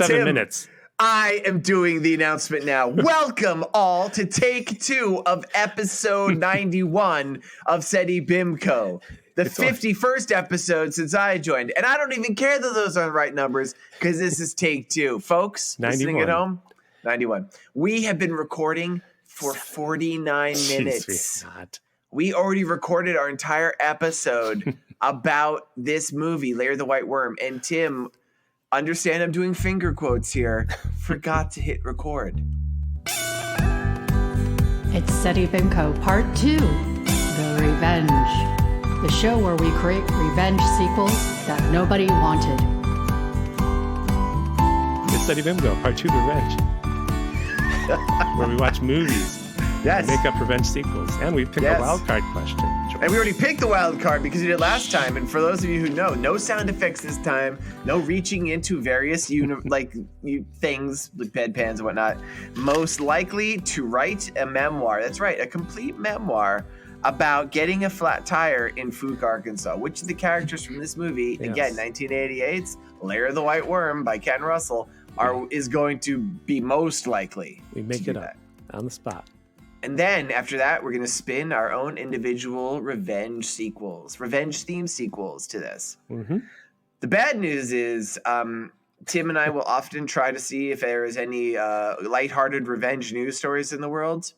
7 minutes. I am doing the announcement now. Welcome all to take 2 of episode 91 of Seddy Bimco. The 51st episode since I joined. And I don't even care that those are the right numbers because this is take 2. Folks, 91. Listening at home, 91. We have been recording for 49 minutes. We already recorded our entire episode about this movie, Lair the White Worm. And Tim, understand I'm doing finger quotes here, forgot to hit record. It's Seddy Bimco Part 2, The Revenge. The show where we create revenge sequels that nobody wanted. It's Seddy Bimco Part 2, The Revenge. Where we watch movies. Yes. Make up revenge sequels. And we pick a wild card question. And we already picked the wild card because we did last time. And for those of you who know, no sound effects this time. No reaching into various things like bedpans and whatnot. Most likely to write a memoir. That's right, a complete memoir about getting a flat tire in Fuke, Arkansas. Which of the characters from this movie, again, 1988's Lair the White Worm by Ken Russell, is going to be most likely. We make it up on the spot. And then after that, we're going to spin our own individual revenge themed sequels to this. Mm-hmm. The bad news is Tim and I will often try to see if there is any lighthearted revenge news stories in the world.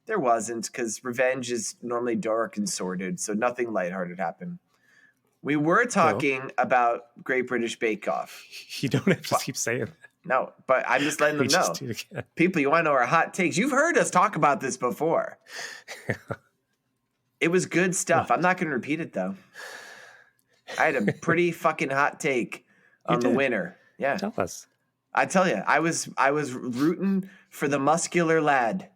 There wasn't, because revenge is normally dark and sordid, so nothing lighthearted happened. We were talking about Great British Bake Off. You don't have to keep saying that. No, but I'm just letting them know. People, you want to know our hot takes? You've heard us talk about this before. It was good stuff. I'm not going to repeat it, though. I had a pretty fucking hot take on the winner. Yeah. Tell us. I tell you, I was rooting for the muscular lad.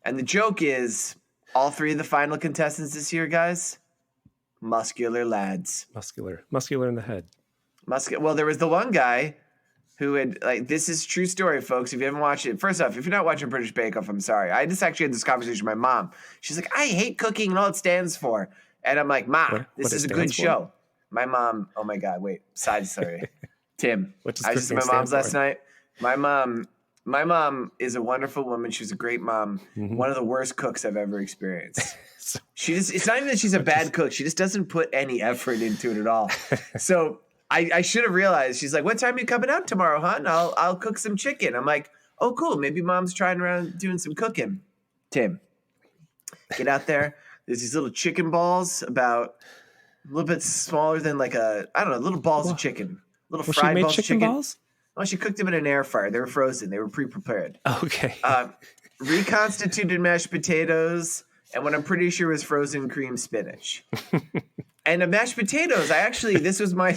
And the joke is, all 3 of the final contestants this year, guys, muscular lads. Muscular in the head. Well, there was the one guy who had, this is true story, folks. If you haven't watched it, first off, if you're not watching British Bake Off, I'm sorry. I just actually had this conversation with my mom. She's like, I hate cooking and all it stands for. And I'm like, Ma, this is a good show. My mom, oh my God, wait, side story. Tim, I was just at my mom's last night. My mom is a wonderful woman. She's a great mom. Mm-hmm. One of the worst cooks I've ever experienced. It's not even that she's a bad cook. She just doesn't put any effort into it at all. So I should have realized. She's like, what time are you coming out tomorrow, huh? And I'll cook some chicken. I'm like, oh, cool. Maybe mom's trying around doing some cooking. Tim, get out there. There's these little chicken balls about a little bit smaller than little balls of chicken. Little fried balls of chicken. Balls? Oh, she cooked them in an air fryer. They were frozen. They were pre-prepared. Okay. Reconstituted mashed potatoes and what I'm pretty sure was frozen cream spinach. And the mashed potatoes, this was my,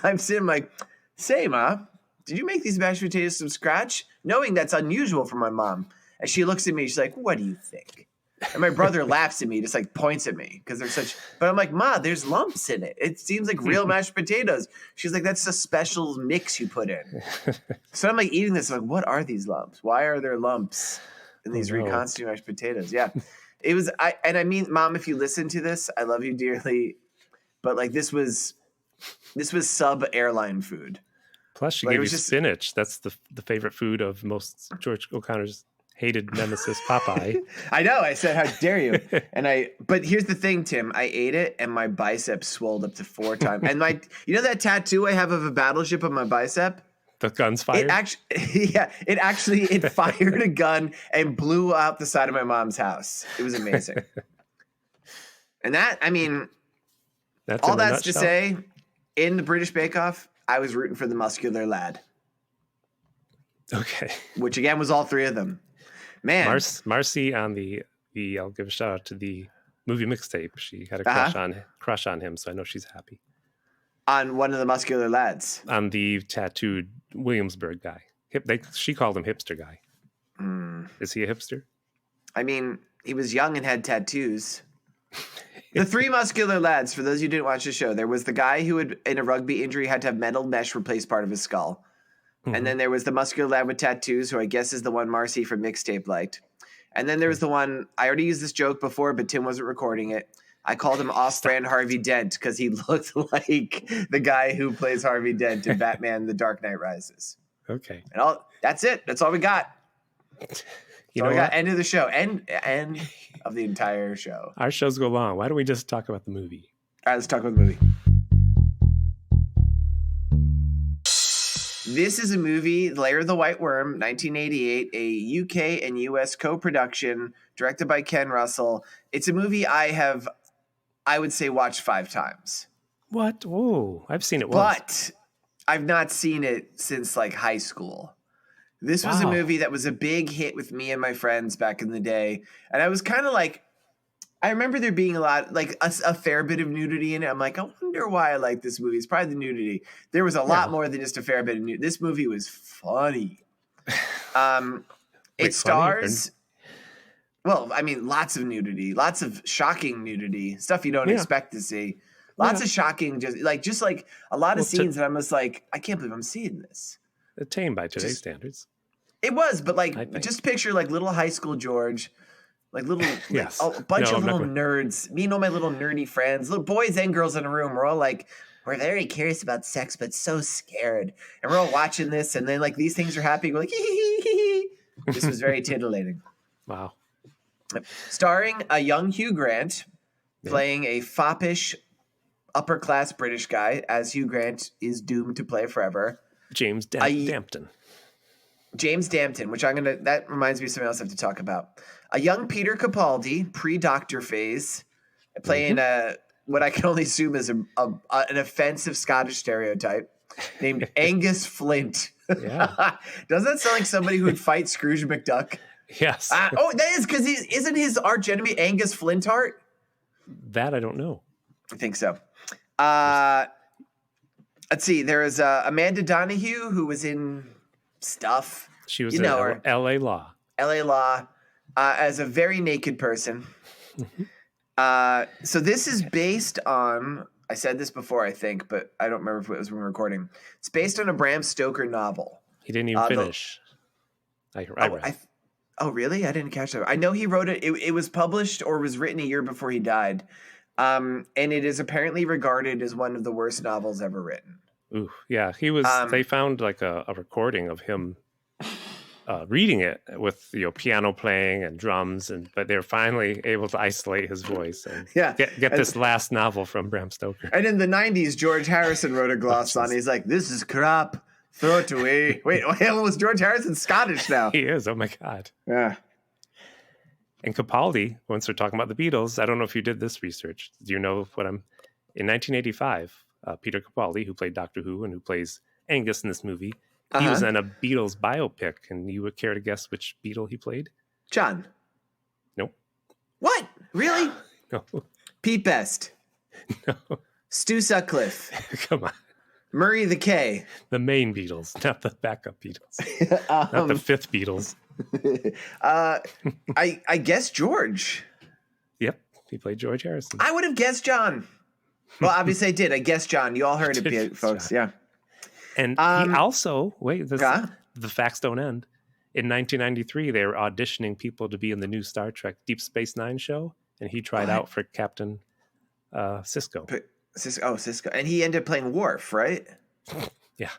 I'm sitting like, say, Ma, did you make these mashed potatoes from scratch? Knowing that's unusual for my mom. And she looks at me, she's like, what do you think? And my brother laughs at me, just points at me because they're but I'm like, Ma, there's lumps in it. It seems like real mashed potatoes. She's like, that's a special mix you put in. So I'm eating this. I'm like, what are these lumps? Why are there lumps in these reconstituted mashed potatoes? Yeah. It was, Mom, if you listen to this, I love you dearly. But this was sub airline food. Plus she gave you spinach. That's the favorite food of most George O'Connor's hated nemesis Popeye. I know. I said, how dare you? But here's the thing, Tim. I ate it and my bicep swelled up to 4 times. And that tattoo I have of a battleship on my bicep? The gun's fired? It fired a gun and blew out the side of my mom's house. It was amazing. And that's to say, in the British Bake Off, I was rooting for the muscular lad. Okay. Which again was all 3 of them. Man, Marcy on the I'll give a shout out to the movie mixtape. She had a crush on him, so I know she's happy. On one of the muscular lads. On the tattooed Williamsburg guy. She called him hipster guy. Is he a hipster? He was young and had tattoos. The 3 muscular lads, for those who didn't watch the show, there was the guy who had, in a rugby injury, had to have metal mesh replace part of his skull. Mm-hmm. And then there was the muscular lad with tattoos, who I guess is the one Marcy from Mixtape liked. And then there was the one, I already used this joke before, but Tim wasn't recording it. I called him off-brand Harvey Dent because he looked like the guy who plays Harvey Dent in Batman The Dark Knight Rises. Okay. And that's it. That's all we got. You know we what? got end of the show. End of the entire show. Our shows go long. Why don't we just talk about the movie? All right, let's talk about the movie. This is a movie, Lair the White Worm, 1988, a UK and US co-production, directed by Ken Russell. It's a movie I would say, watched 5 times. What? Whoa, I've seen it once. But I've not seen it since like high school. This was a movie that was a big hit with me and my friends back in the day. And I was kind of like, I remember there being a lot, like a fair bit of nudity in it. I'm like, I wonder why I like this movie. It's probably the nudity. There was a lot more than just a fair bit of nudity. This movie was funny. It stars, well, I mean, lots of nudity, lots of shocking nudity, stuff you don't expect to see. Lots of shocking, just like a lot of scenes that I'm just like, I can't believe I'm seeing this. Tame by today's standards. It was, but like, just picture like little high school George. Like little, a bunch of little nerds. Me and all my little nerdy friends, little boys and girls in a room. We're all like, we're very curious about sex, but so scared. And we're all watching this, and then like these things are happening. We're like, hee hee hee hee. This was very titillating. Wow. Starring a young Hugh Grant, playing a foppish, upper-class British guy, as Hugh Grant is doomed to play forever. James Dampton. James Dampton, which that reminds me of something else I have to talk about. A young Peter Capaldi, pre-Doctor phase, playing what I can only assume is an offensive Scottish stereotype, named Angus Flint. Yeah. Doesn't that sound like somebody who would fight Scrooge McDuck? Yes. That is because isn't his arch enemy Angus Flintheart? That I don't know. I think so. Let's see. There is Amanda Donahue, who was in stuff. She was in L.A. Law. L.A. Law, as a very naked person. So this is based on, I said this before, I think, but I don't remember if it was when we were recording. It's based on a Bram Stoker novel. He didn't even finish. I read. Oh, really? I didn't catch that. I know he wrote it. It was published or was written a year before he died. And it is apparently regarded as one of the worst novels ever written. Ooh, yeah. He was. They found like a recording of him reading it with piano playing and drums, but they're finally able to isolate his voice and get this last novel from Bram Stoker. And in the 90s, George Harrison wrote a gloss on it. He's like, "This is crap. Throw it away." Wait, was George Harrison Scottish now? He is. Oh my God. Yeah. And Capaldi, once we're talking about the Beatles, I don't know if you did this research. Do you know what in 1985, Peter Capaldi, who played Doctor Who and who plays Angus in this movie, he was in a Beatles biopic, and you would care to guess which Beatle he played? John. Nope. What? Really? No. Pete Best. No. Stu Sutcliffe. Come on. Murray the K. The main Beatles, not the backup Beatles. Not the fifth Beatles. I guess George. Yep, he played George Harrison. I would have guessed John. Well, obviously I did. I guessed John. You all heard it, folks. John. Yeah. And he also, the facts don't end. In 1993, they were auditioning people to be in the new Star Trek Deep Space Nine show, and he tried out for Captain Sisko. Sisko. And he ended up playing Worf, right? Yeah,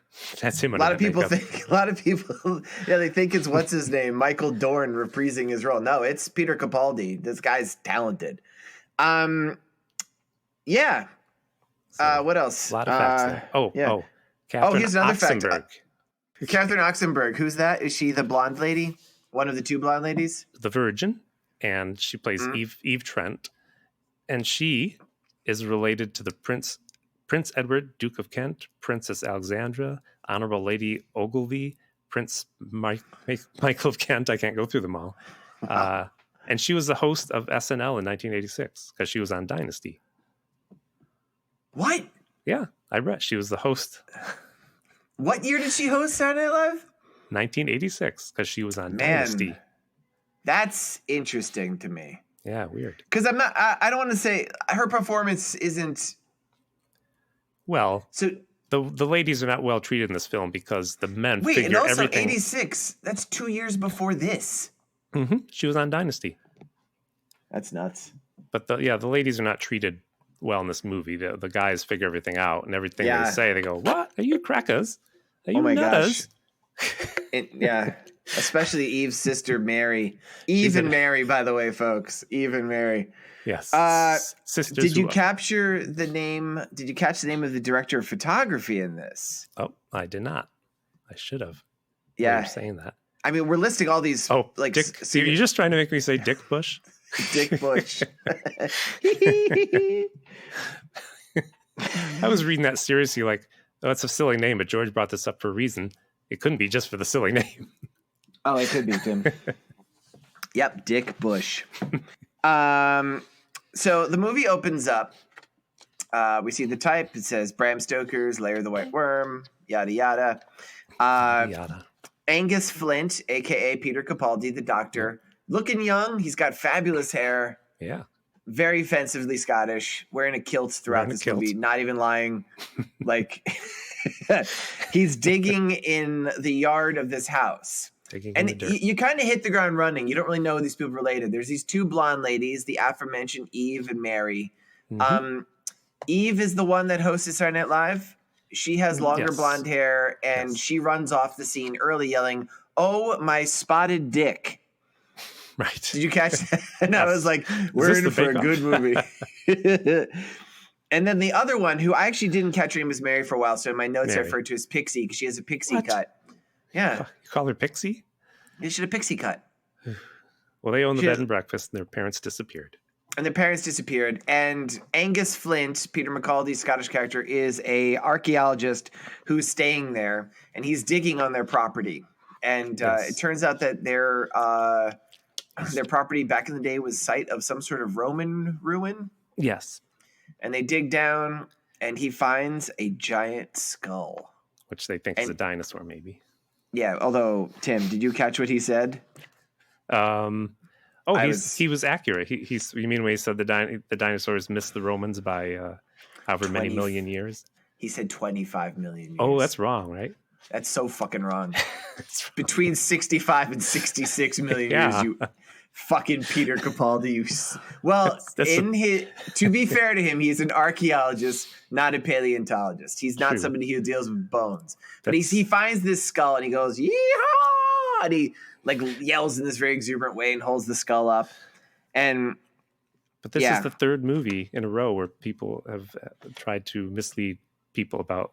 that's him. A lot of people, they think it's what's his name, Michael Dorn reprising his role. No, it's Peter Capaldi. This guy's talented. Yeah. What else? A lot of facts there. Catherine here's another Oxenberg. fact. Catherine Oxenberg. Who's that? Is she the blonde lady? One of the two blonde ladies? The Virgin, and she plays Eve Trent, and she is related to the Prince Edward, Duke of Kent, Princess Alexandra, Honorable Lady Ogilvy, Prince Michael of Kent. I can't go through them all. And she was the host of SNL in 1986 because she was on Dynasty. What? Yeah, I read. She was the host. What year did she host Saturday Night Live? 1986 because she was on Dynasty. That's interesting to me. Yeah, weird. Because I don't want to say her performance isn't. Well, so the ladies are not well treated in this film because the men figure and also everything. 86. That's 2 years before this. Mm-hmm. She was on Dynasty. That's nuts. But the ladies are not treated well in this movie. The guys figure everything out, and everything they say, they go, "What? Are you crackers? Are you nutters?" Yeah, especially Eve's sister Mary. Eve and Mary, by the way, folks. Eve and Mary. Yes. Sisters. Did you capture the name? Did you catch the name of the director of photography in this? Oh, I did not. I should have. Yeah, you're saying that. I mean, we're listing all these. Oh, like, Dick. So you're just trying to make me say Dick Bush? Dick Bush. I was reading that seriously, like, oh, it's a silly name, but George brought this up for a reason. It couldn't be just for the silly name. Oh, it could be, Tim. Yep, Dick Bush. So the movie opens up. We see the type. It says Bram Stoker's Lair the White Worm, yada, yada. Yada. Angus Flint, a.k.a. Peter Capaldi, the doctor. Looking young. He's got fabulous hair. Yeah. Very offensively Scottish. Wearing a kilt throughout this movie. Not even lying. Like, he's digging in the yard of this house. And you kind of hit the ground running. You don't really know these people related. There's these two blonde ladies, the aforementioned Eve and Mary. Mm-hmm. Eve is the one that hosts Saturday Night Live. She has longer blonde hair, and she runs off the scene early yelling, "Oh, my spotted dick." Right. Did you catch that? And I was like, we're in for a good movie. And then the other one, who I actually didn't catch her name, was Mary for a while, so in my notes I referred to as Pixie because she has a pixie cut. Yeah. You call her Pixie? Yeah, she had a pixie cut. Well, they own the bed and breakfast, and their parents disappeared. And Angus Flint, Peter Capaldi's Scottish character, is a archaeologist who's staying there, and he's digging on their property. And it turns out that their property back in the day was site of some sort of Roman ruin. Yes. And they dig down, and he finds a giant skull. Which they think is a dinosaur, maybe. Yeah, although, Tim, did you catch what he said? He was accurate. You mean when he said the dinosaurs missed the Romans by however many million years? He said 25 million years. Oh, that's wrong, right? That's so fucking wrong. Between 65 and 66 million years, you fucking Peter Capaldi. Well, to be fair to him, he's an archaeologist, not a paleontologist. He's not somebody who deals with bones. But he finds this skull and he goes, "Yeehaw!" And he like yells in this very exuberant way and holds the skull up. But this is the third movie in a row where people have tried to mislead people about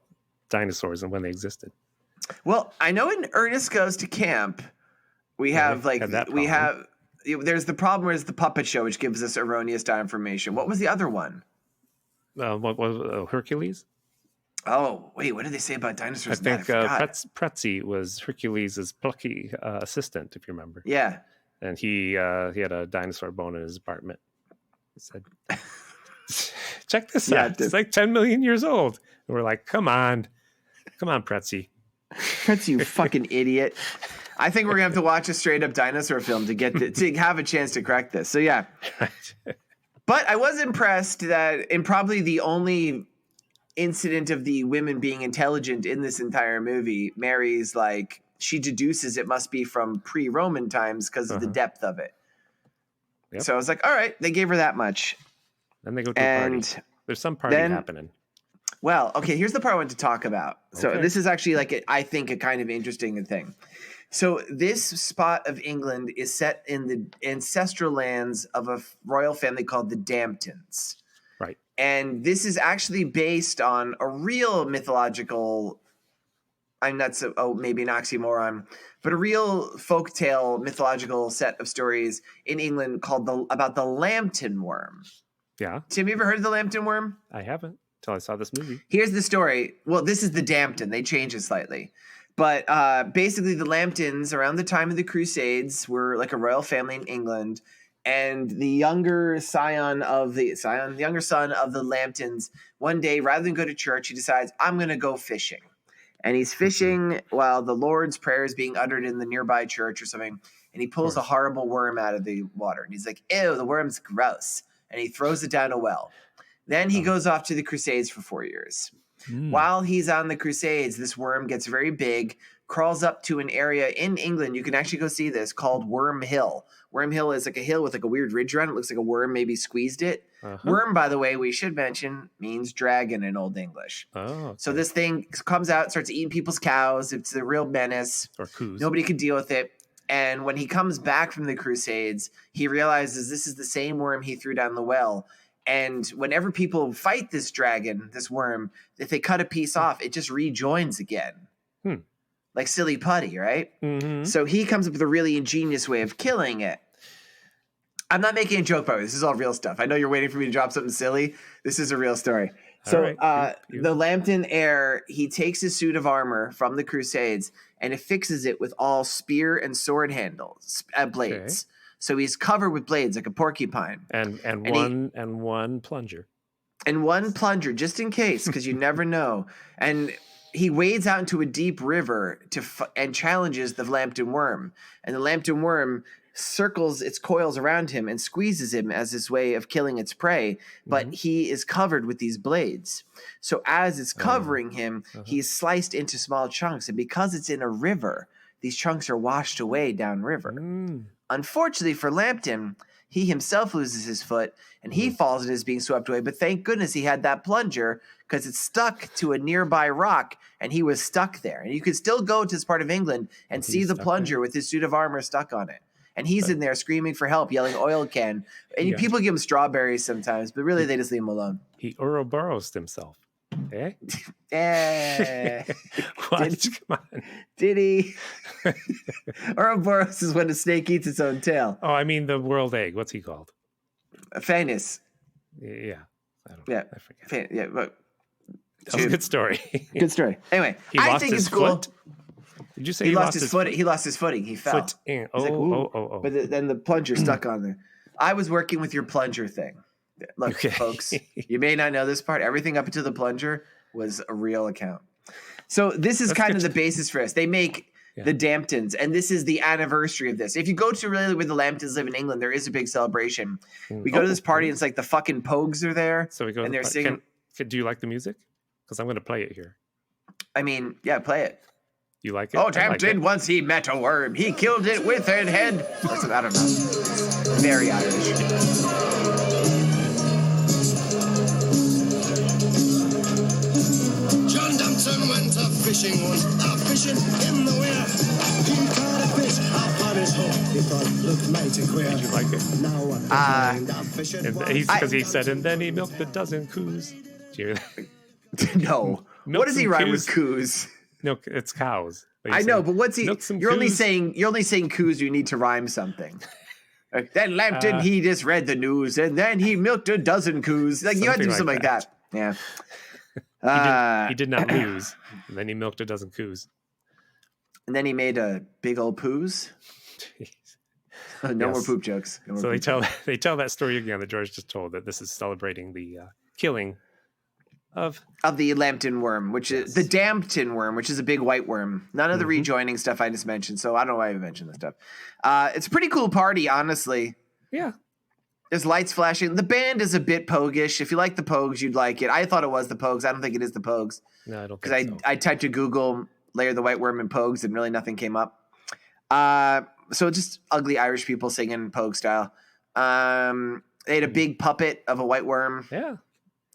dinosaurs and when they existed. Well, I know in Ernest Goes to Camp, there's the problem where it's the puppet show, which gives us erroneous information. What was the other one? What was Hercules? Oh, wait, what did they say about dinosaurs? I think Pretzi was Hercules' plucky assistant, if you remember. Yeah. And he had a dinosaur bone in his apartment. He said, check this out. It's like 10 million years old. And we're like, come on, Pretzi. Pretzi, you fucking idiot. I think we're going to have to watch a straight up dinosaur film to have a chance to correct this. So, yeah. But I was impressed that in probably the only incident of the women being intelligent in this entire movie, Mary's like, she deduces it must be from pre-Roman times because of the depth of it. Yep. So I was like, all right, they gave her that much. Then they go to a party. There's some party happening. Well, okay, here's the part I want to talk about. So this is actually I think a kind of interesting thing. So this spot of England is set in the ancestral lands of a royal family called the Damptons. Right. And this is actually based on a real mythological, maybe an oxymoron, but a real folktale mythological set of stories in England called about the Lambton worm. Yeah. Tim, you ever heard of the Lambton worm? I haven't until I saw this movie. Here's the story. Well, this is the Dampton. They changed it slightly. But basically the Lambtons around the time of the Crusades were like a royal family in England. And the younger son of the Lambtons, one day, rather than go to church, he decides, I'm going to go fishing. And he's fishing while the Lord's Prayer is being uttered in the nearby church or something. And he pulls a horrible worm out of the water. And he's like, ew, the worm's gross. And he throws it down a well. Then he goes off to the Crusades for 4 years. While he's on the Crusades, this worm gets very big, crawls up to an area in England. You can actually go see this called Worm Hill. Worm Hill is like a hill with like a weird ridge around it. It looks like a worm maybe squeezed it. Worm, by the way, we should mention, means dragon in Old English. Oh, okay. So this thing comes out, starts eating people's cows. It's a real menace. Or coos. Nobody could deal with it. And when he comes back from the Crusades, he realizes this is the same worm he threw down the well. And whenever people fight this dragon, this worm, if they cut a piece off, it just rejoins again. Like silly putty, right? Mm-hmm. So he comes up with a really ingenious way of killing it. I'm not making a joke, by the way. This is all real stuff. I know you're waiting for me to drop something silly. This is a real story. So right. The Lambton heir, he takes his suit of armor from the Crusades and affixes it with all spear and sword handles, blades. Okay. So he's covered with blades like a porcupine. And one plunger. And one plunger, just in case, because you never know. And he wades out into a deep river and challenges the Lambton worm. And the Lambton worm circles its coils around him and squeezes him as his way of killing its prey, but he is covered with these blades. So as it's covering him, he's sliced into small chunks, and because it's in a river, these chunks are washed away downriver. Unfortunately for Lambton, he himself loses his foot, and he falls and is being swept away, but thank goodness he had that plunger, because it's stuck to a nearby rock, and he was stuck there. And you could still go to this part of England and see the plunger with his suit of armor stuck on it. And he's in there screaming for help, yelling oil can. And people give him strawberries sometimes, but really they just leave him alone. He Ouroboros himself. Eh? What? Come on. Did he? Ouroboros is when a snake eats its own tail. Oh, I mean the world egg. What's he called? Phanes. Yeah. I don't know. I forget. Yeah, but that was a good story. Good story. Anyway, I think it's cool. Foot? Did you say he lost his footing? He lost his footing. He fell. Oh. But then the plunger stuck on there. I was working with your plunger thing. Look, folks, you may not know this part. Everything up until the plunger was a real account. So this is kind of the basis for us. They make the Damptons, and this is the anniversary of this. If you go to really where the Lambtons live in England, there is a big celebration. We go to this party, and it's like the fucking Pogues are there. So we go and they're singing. Do you like the music? Because I'm going to play it here. I mean, yeah, play it. You like it? Oh, Dampton, once he met a worm. He killed it with a head. I don't know. Very Irish. John Dampton went a-fishing once, a-fishing in the weir. He caught a fish upon his hook. He thought, look mighty queer. Did you like it? Now because he said, and then he milked a dozen coos. No. What does he rhyme with coos? No, it's cows. I know, but what's he? You're only saying coos. You need to rhyme something. Then Lambton, he just read the news, and then he milked a dozen coos. Like you had to do something like that. Yeah. He did not lose. And then he milked a dozen coos. And then he made a big old poos. No more poop jokes. So they tell that story again that George just told, that this is celebrating the killing of the Lambton worm, which is the Dampton worm, which is a big white worm. None of the rejoining stuff I just mentioned, so I don't know why I mentioned this stuff. It's a pretty cool party, honestly. Yeah. There's lights flashing. The band is a bit pogish. If you like the Pogues, you'd like it. I thought it was the Pogues. I don't think it is the Pogues. No, I don't think so. Because I typed to Google Lair the White Worm and Pogues, and really nothing came up. So just ugly Irish people singing Pogue style. They had a big puppet of a white worm. Yeah.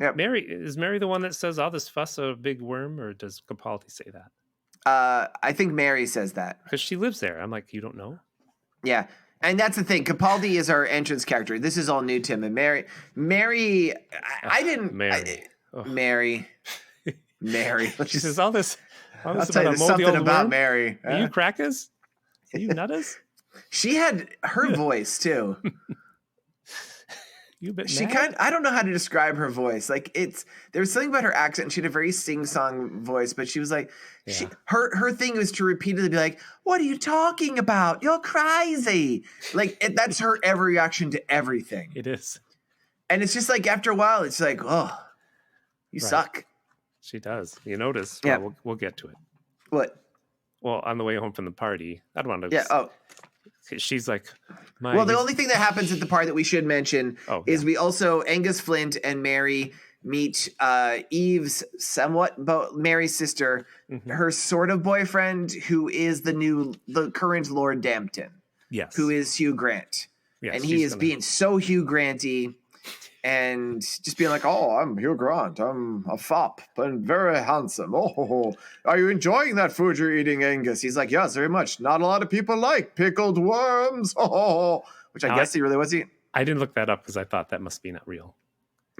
Yep. Is Mary the one that says all this fuss of a big worm, or does Capaldi say that? I think Mary says that. Because she lives there. I'm like, you don't know? Yeah. And that's the thing. Capaldi is our entrance character. This is all new to him. And Mary, I didn't. Mary. She says all this I'll tell you something about worm? Mary. Are you crackers? Are you nutters? She had her voice too. You a bit I don't know how to describe her voice. Like there was something about her accent, and she had a very sing-song voice, but she was like, her thing was to repeatedly be like, "What are you talking about? You're crazy!" Like that's her every reaction to everything. It is, and it's just like after a while, it's like, "Oh, you suck." She does. You notice? Yeah, well, we'll get to it. What? Well, on the way home from the party, I don't want to. Yeah. Oh. She's like, well, the only thing that happens at the part that we should mention is we also, Angus Flint and Mary meet Eve's Mary's sister, her sort of boyfriend, who is the current Lord Dampton. Yes. Who is Hugh Grant. Yes, and he is being so Hugh Grant-y and just being like, oh, I'm Hugh Grant. I'm a fop, but very handsome. Oh, are you enjoying that food you're eating, Angus? He's like, yes, very much. Not a lot of people like pickled worms. Oh, which I guess he really was eating. I didn't look that up because I thought that must be not real.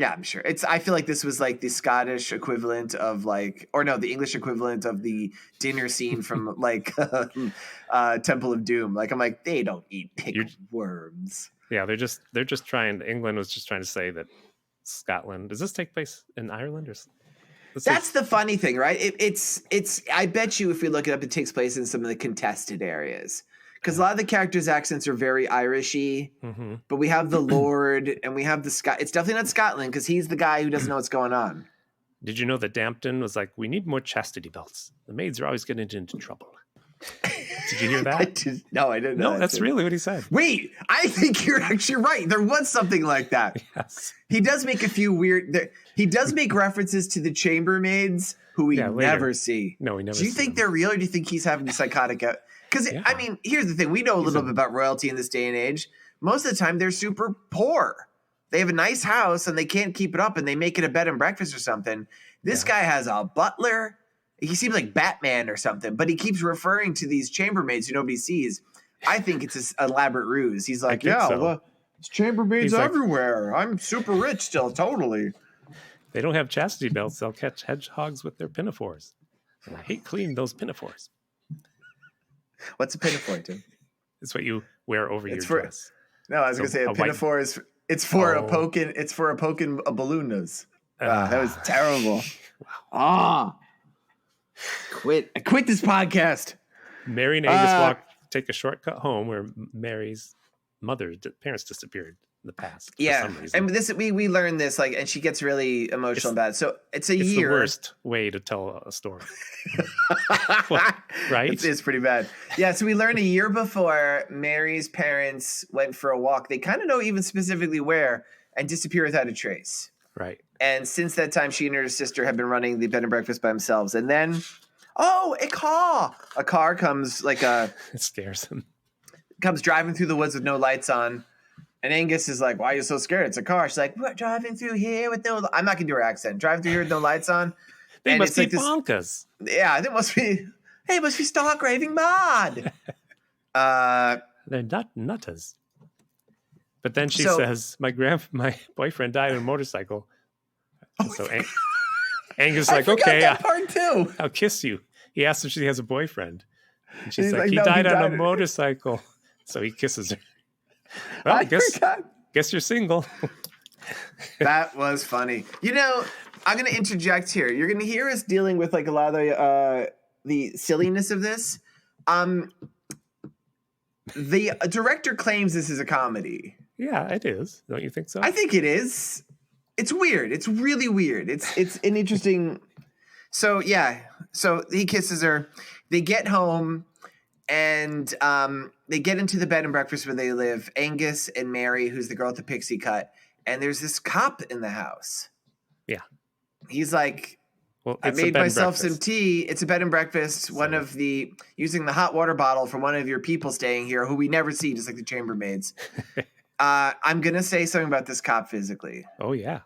Yeah, I'm sure. I feel like this was like the Scottish equivalent of the English equivalent of the dinner scene from Temple of Doom. Like, I'm like, they don't eat pickled worms. Yeah, they're just trying. England was just trying to say that Scotland. Does this take place in Ireland or? That's the funny thing, right? It's. I bet you if we look it up, it takes place in some of the contested areas. Because a lot of the characters' accents are very Irishy, but we have the Lord and we have the Scot. It's definitely not Scotland because he's the guy who doesn't know what's going on. Did you know that Dampton was like, we need more chastity belts. The maids are always getting into trouble. Did you hear that? No, I didn't know. No, that's really what he said. Wait, I think you're actually right. There was something like that. Yes. He does make a few weird. He does make references to the chambermaids who we never see. No, we never. Do you think they're real, or do you think he's having a psychotic? Because I mean, here's the thing: we know a little bit about royalty in this day and age. Most of the time, they're super poor. They have a nice house and they can't keep it up, and they make it a bed and breakfast or something. This guy has a butler. He seems like Batman or something, but he keeps referring to these chambermaids who nobody sees. I think it's an elaborate ruse. He's like, there's chambermaids everywhere. I'm super rich still, totally. They don't have chastity belts. They'll catch hedgehogs with their pinafores. And I hate cleaning those pinafores. What's a pinafore, Tim? It's what you wear over your dress. No, I was going to say a pinafore is a poking a balloon nose. That was terrible. Wow. I quit this podcast. Mary and Angus take a shortcut home where Mary's parents disappeared in the past. Yeah, for some reason. and we learned this and she gets really emotional about it. So it's year. It's the worst way to tell a story, right? It's pretty bad. Yeah, so we learned a year before Mary's parents went for a walk. They kind of know even specifically where and disappear without a trace. Right. And since that time, she and her sister have been running the bed and breakfast by themselves. And then, a car comes it scares him. Comes driving through the woods with no lights on. And Angus is like, why are you so scared? It's a car. She's like, we're driving through here with no. I'm not going to do her accent. Driving through here with no lights on. They must be bonkers. Yeah, they must be. Hey, must be stark raving mad. They're not nutters. But then she says, my boyfriend died on a motorcycle. So Angus is like, okay, that part too. I'll kiss you. He asks if she has a boyfriend. And she's like, he died on a motorcycle. So he kisses her. Well, I guess you're single. That was funny. I'm going to interject here. You're going to hear us dealing with a lot of the silliness of this. The director claims this is a comedy. Yeah, it is. Don't you think so? I think it is. It's weird. It's really weird. It's an interesting. So he kisses her. They get home and they get into the bed and breakfast where they live. Angus and Mary, who's the girl with the pixie cut, and there's this cop in the house. Yeah. He's like, well, I made myself some tea. It's a bed and breakfast. Using the hot water bottle from one of your people staying here, who we never see, just like the chambermaids. I'm going to say something about this cop physically. Oh, yeah.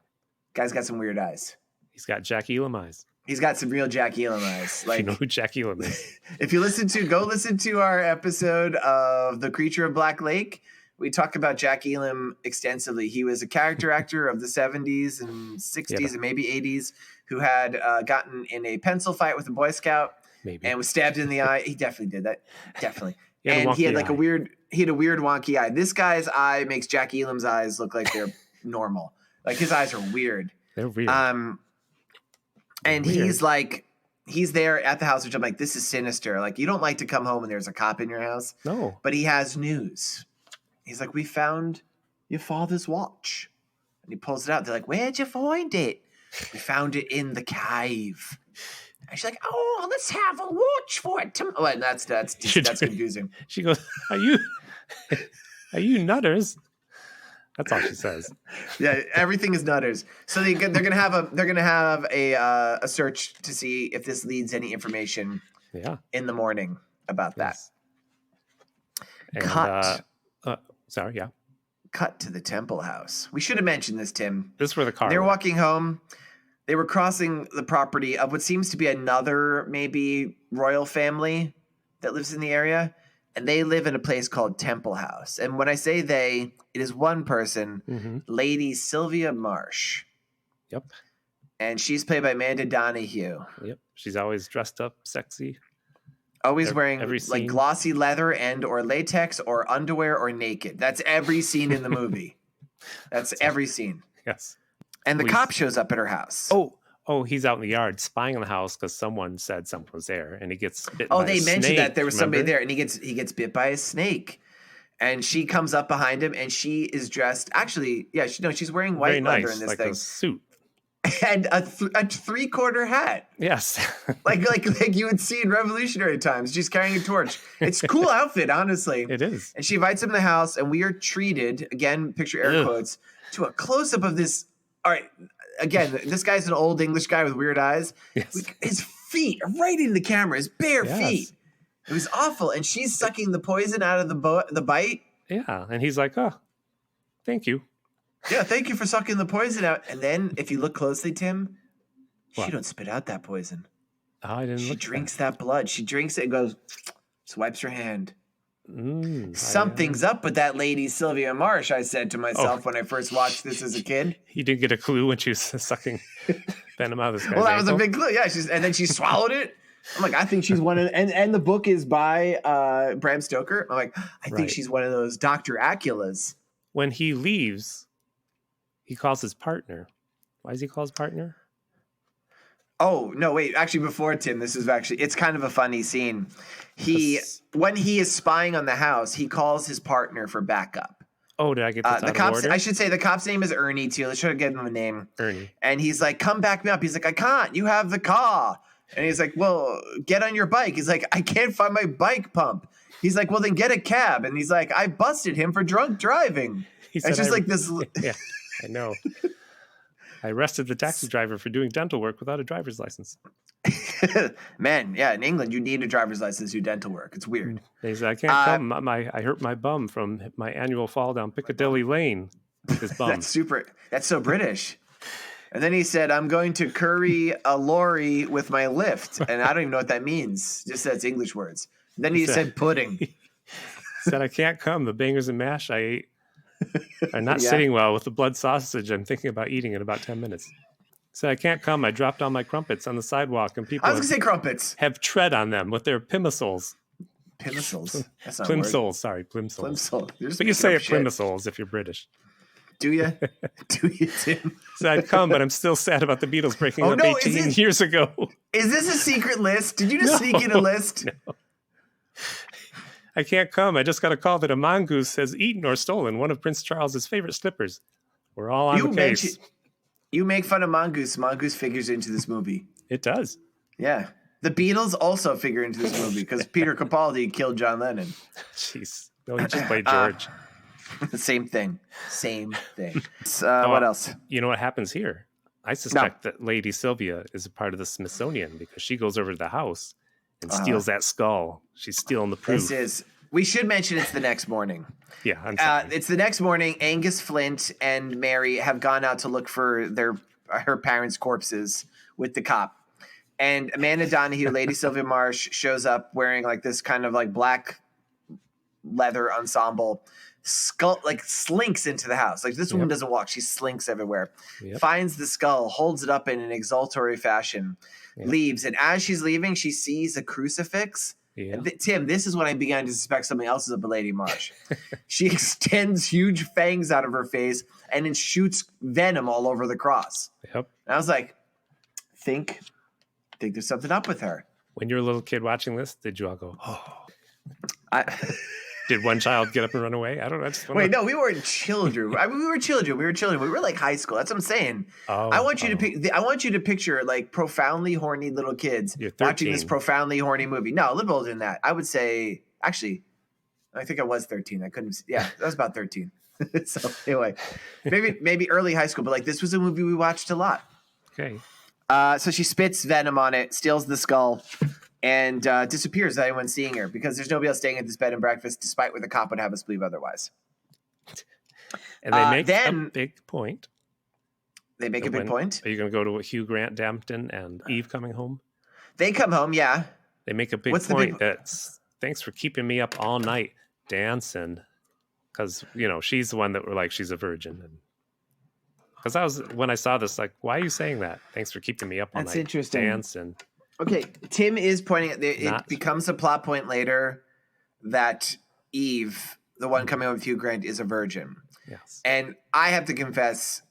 Guy's got some weird eyes. He's got Jack Elam eyes. He's got some real Jack Elam eyes. You know who Jack Elam is. If you go listen to our episode of The Creature of Black Lake. We talk about Jack Elam extensively. He was a character actor of the 70s and 60s and maybe 80s who had gotten in a pencil fight with a Boy Scout and was stabbed in the eye. He definitely did that. Definitely. And he had a weird wonky eye. This guy's eye makes Jack Elam's eyes look like they're normal. Like his eyes are weird. They're weird. And he's there at the house, which I'm like, this is sinister. Like, you don't like to come home and there's a cop in your house. No. But he has news. He's like, we found your father's watch. And he pulls it out. They're like, where'd you find it? We found it in the cave. And she's like, oh, let's have a watch for it. Well, that's confusing. She goes, are you nutters? That's all she says. Yeah, everything is nutters. So they're gonna have a search to see if this leads any information. Yeah. In the morning about that. And, Cut. Sorry. Yeah. Cut to the Temple house. We should have mentioned this, Tim. This is where the car. They were went. walking home. They were crossing the property of what seems to be another maybe royal family that lives in the area. And they live in a place called Temple House. And when I say they, it is one person, Lady Sylvia Marsh. Yep. And she's played by Amanda Donahue. Yep. She's always dressed up sexy. Always wearing like glossy leather and or latex or underwear or naked. That's every scene in the movie. That's every scene. Yes. And the cop shows up at her house. Oh, he's out in the yard spying on the house because someone said someone was there, and he gets bit. Oh, by they a mentioned snake, that there was somebody remember? there, and he gets bit by a snake. And she comes up behind him, and she is dressed. Actually, yeah, she's wearing white Very leather nice, in this like thing, a suit. and a 3/4 hat, Yes. like you would see in Revolutionary times. She's carrying a torch. It's a cool outfit, honestly. It is. And she invites him to the house, and we are treated again. Picture air quotes to a close up of this. All right. Again, this guy's an old English guy with weird eyes. Yes. His feet are right in the camera, his bare feet. It was awful. And she's sucking the poison out of the bite. Yeah. And he's like, oh, thank you. Yeah, thank you for sucking the poison out. And then if you look closely, Tim, What? she don't spit out that poison. Oh, I didn't She look drinks that blood. She drinks it and goes, swipes her hand. that. Something's up with that lady Sylvia Marsh, I said to myself when I first watched this as a kid. He didn't get a clue when she was sucking venom out of this guy's Well, that was a ankle. big clue. Yeah, and then she swallowed it. I'm like, I think she's one of, and the book is by Bram Stoker. I'm like, I think she's one of those Dr. Aculas. When he leaves, he calls his partner. Why does he call his partner? Oh, no, wait. Actually, before Tim, it's kind of a funny scene. When he is spying on the house, he calls his partner for backup. Oh, did I get this out of order? I should say the cop's name is Ernie, too. Let's try to give him a name. Ernie. And he's like, come back me up. He's like, I can't. You have the car. And he's like, well, get on your bike. He's like, I can't find my bike pump. He's like, well, then get a cab. And he's like, I busted him for drunk driving. It's just like this. Yeah, I know. I arrested the taxi driver for doing dental work without a driver's license. Man, yeah, in England, you need a driver's license to do dental work. It's weird. He said, I can't come. I hurt my bum from my annual fall down Piccadilly Lane. His bum. That's so British. And then he said, I'm going to curry a lorry with my lift. And I don't even know what that means. Just that's English words. And then he said pudding. He said, I can't come. The bangers and mash I ate are not sitting well with the blood sausage I'm thinking about eating in about 10 minutes. He said, I can't come. I dropped all my crumpets on the sidewalk and people I was going to say crumpets. have tread on them with their pimisoles. Pimisoles? That's not a word. Plimsolls. Sorry, plimsolls. Plimsoll. But you say it plimsolls if you're British. Do you? Do you, Tim? So I'd come, but I'm still sad about the Beatles breaking up 18 years ago. Is this a secret list? Did you just sneak in a list? No. I can't come. I just got a call that a mongoose has eaten or stolen one of Prince Charles's favorite slippers. We're all on the case. You make fun of mongoose. Mongoose figures into this movie. It does. Yeah. The Beatles also figure into this movie because Peter Capaldi killed John Lennon. Jeez. No, he just played George. Same thing. What else? You know what happens here? I suspect that Lady Sylvia is a part of the Smithsonian because she goes over to the house and steals that skull. She's stealing the proof. We should mention it's the next morning. Yeah, I'm sorry. It's the next morning. Angus Flint and Mary have gone out to look for her parents' corpses with the cop. And Amanda Donahue, Lady Sylvia Marsh, shows up wearing like this kind of like black leather ensemble. Slinks into the house. Like this woman doesn't walk. She slinks everywhere. Yep. Finds the skull, holds it up in an exultory fashion, leaves. And as she's leaving, she sees a crucifix. Yeah. Tim, this is when I began to suspect something else is up with Lady Marsh. She extends huge fangs out of her face and then shoots venom all over the cross. Yep. And I was like, think there's something up with her. When you were a little kid watching this, did you all go, oh? Did one child get up and run away? I don't know. Wait, no, we weren't children. I mean, we were children. We were like high school. That's what I'm saying. I want you to picture like profoundly horny little kids watching this profoundly horny movie. No, a little older than that. I would say, actually, I think I was 13. I couldn't. Yeah, I was about 13. So anyway, maybe early high school, but like this was a movie we watched a lot. Okay. So she spits venom on it, steals the skull, and disappears without anyone seeing her because there's nobody else staying at this bed and breakfast, despite what the cop would have us believe otherwise. And they make a big point. They make a big point. Are you going to go to Hugh Grant, Dampton, and Eve coming home? They come home, yeah. They make a big point that's thanks for keeping me up all night dancing. Because, she's the one that were like, she's a virgin. Because when I saw this, like, why are you saying that? Thanks for keeping me up all night. That's interesting. Dancing. Okay, Tim is pointing at it becomes a plot point later that Eve, the one coming home with Hugh Grant, is a virgin. Yes. And I have to confess,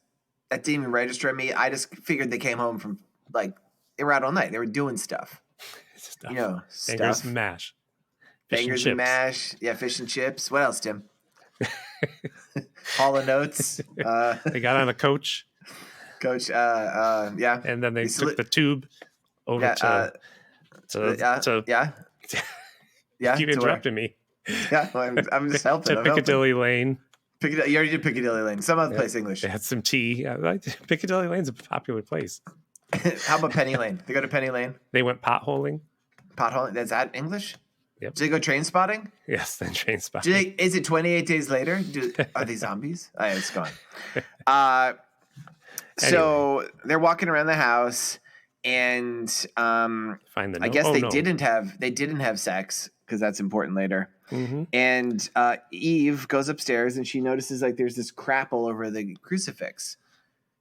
that didn't even register in me. I just figured they came home from, like, they were out all night. They were doing stuff. Fingers stuff. and mash. Fingers and mash. Yeah, fish and chips. What else, Tim? Hall & Oates. They got on a coach. Yeah. And then they took the tube over to yeah. Keep interrupting me. Yeah, well, I'm just helping. To Piccadilly Lane. You already did Piccadilly Lane. Some other place English. They had some tea. Piccadilly Lane's a popular place. How about Penny Lane? They go to Penny Lane. They went potholing. Potholing? Is that English? Yep. Do they go train spotting? Yes, then train spotting. Is it 28 days later? Are they zombies? Oh, yeah, it's gone. So they're walking around the house, and find the note. I guess they didn't have sex because that's important later. Mm-hmm. And Eve goes upstairs and she notices like there's this crap all over the crucifix.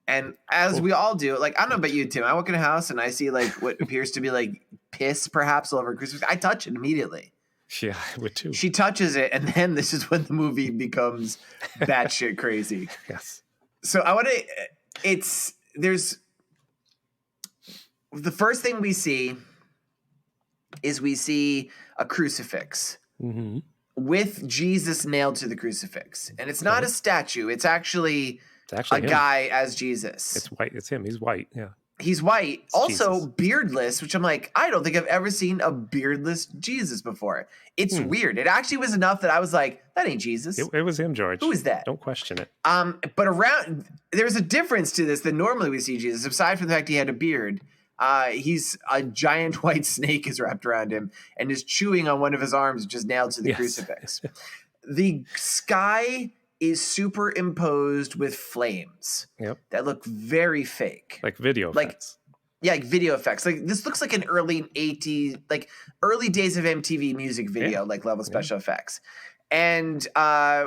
And as we all do, like I don't know about you, Tim. I walk in a house and I see like what appears to be like piss, perhaps, all over a crucifix. I touch it immediately. Yeah, I would too. She touches it, and then this is when the movie becomes batshit crazy. Yes. So I want to. There's the first thing we see is we see a crucifix with Jesus nailed to the crucifix, and it's not a statue. It's actually a him. guy as Jesus. It's white. It's him. He's white. Yeah. He's white, It's also Jesus. beardless, which I'm like, I don't think I've ever seen a beardless Jesus before. It's weird. It actually was enough that I was like, that ain't Jesus. It was him, George. Who is that? Don't question it. But there's a difference to this than normally we see Jesus. Aside from the fact he had a beard, he's a giant white snake is wrapped around him and is chewing on one of his arms, which is nailed to the crucifix. The sky is superimposed with flames that look very fake. Like video effects. Like video effects. Like this looks like an early 80s, like early days of MTV music video, like level special effects. And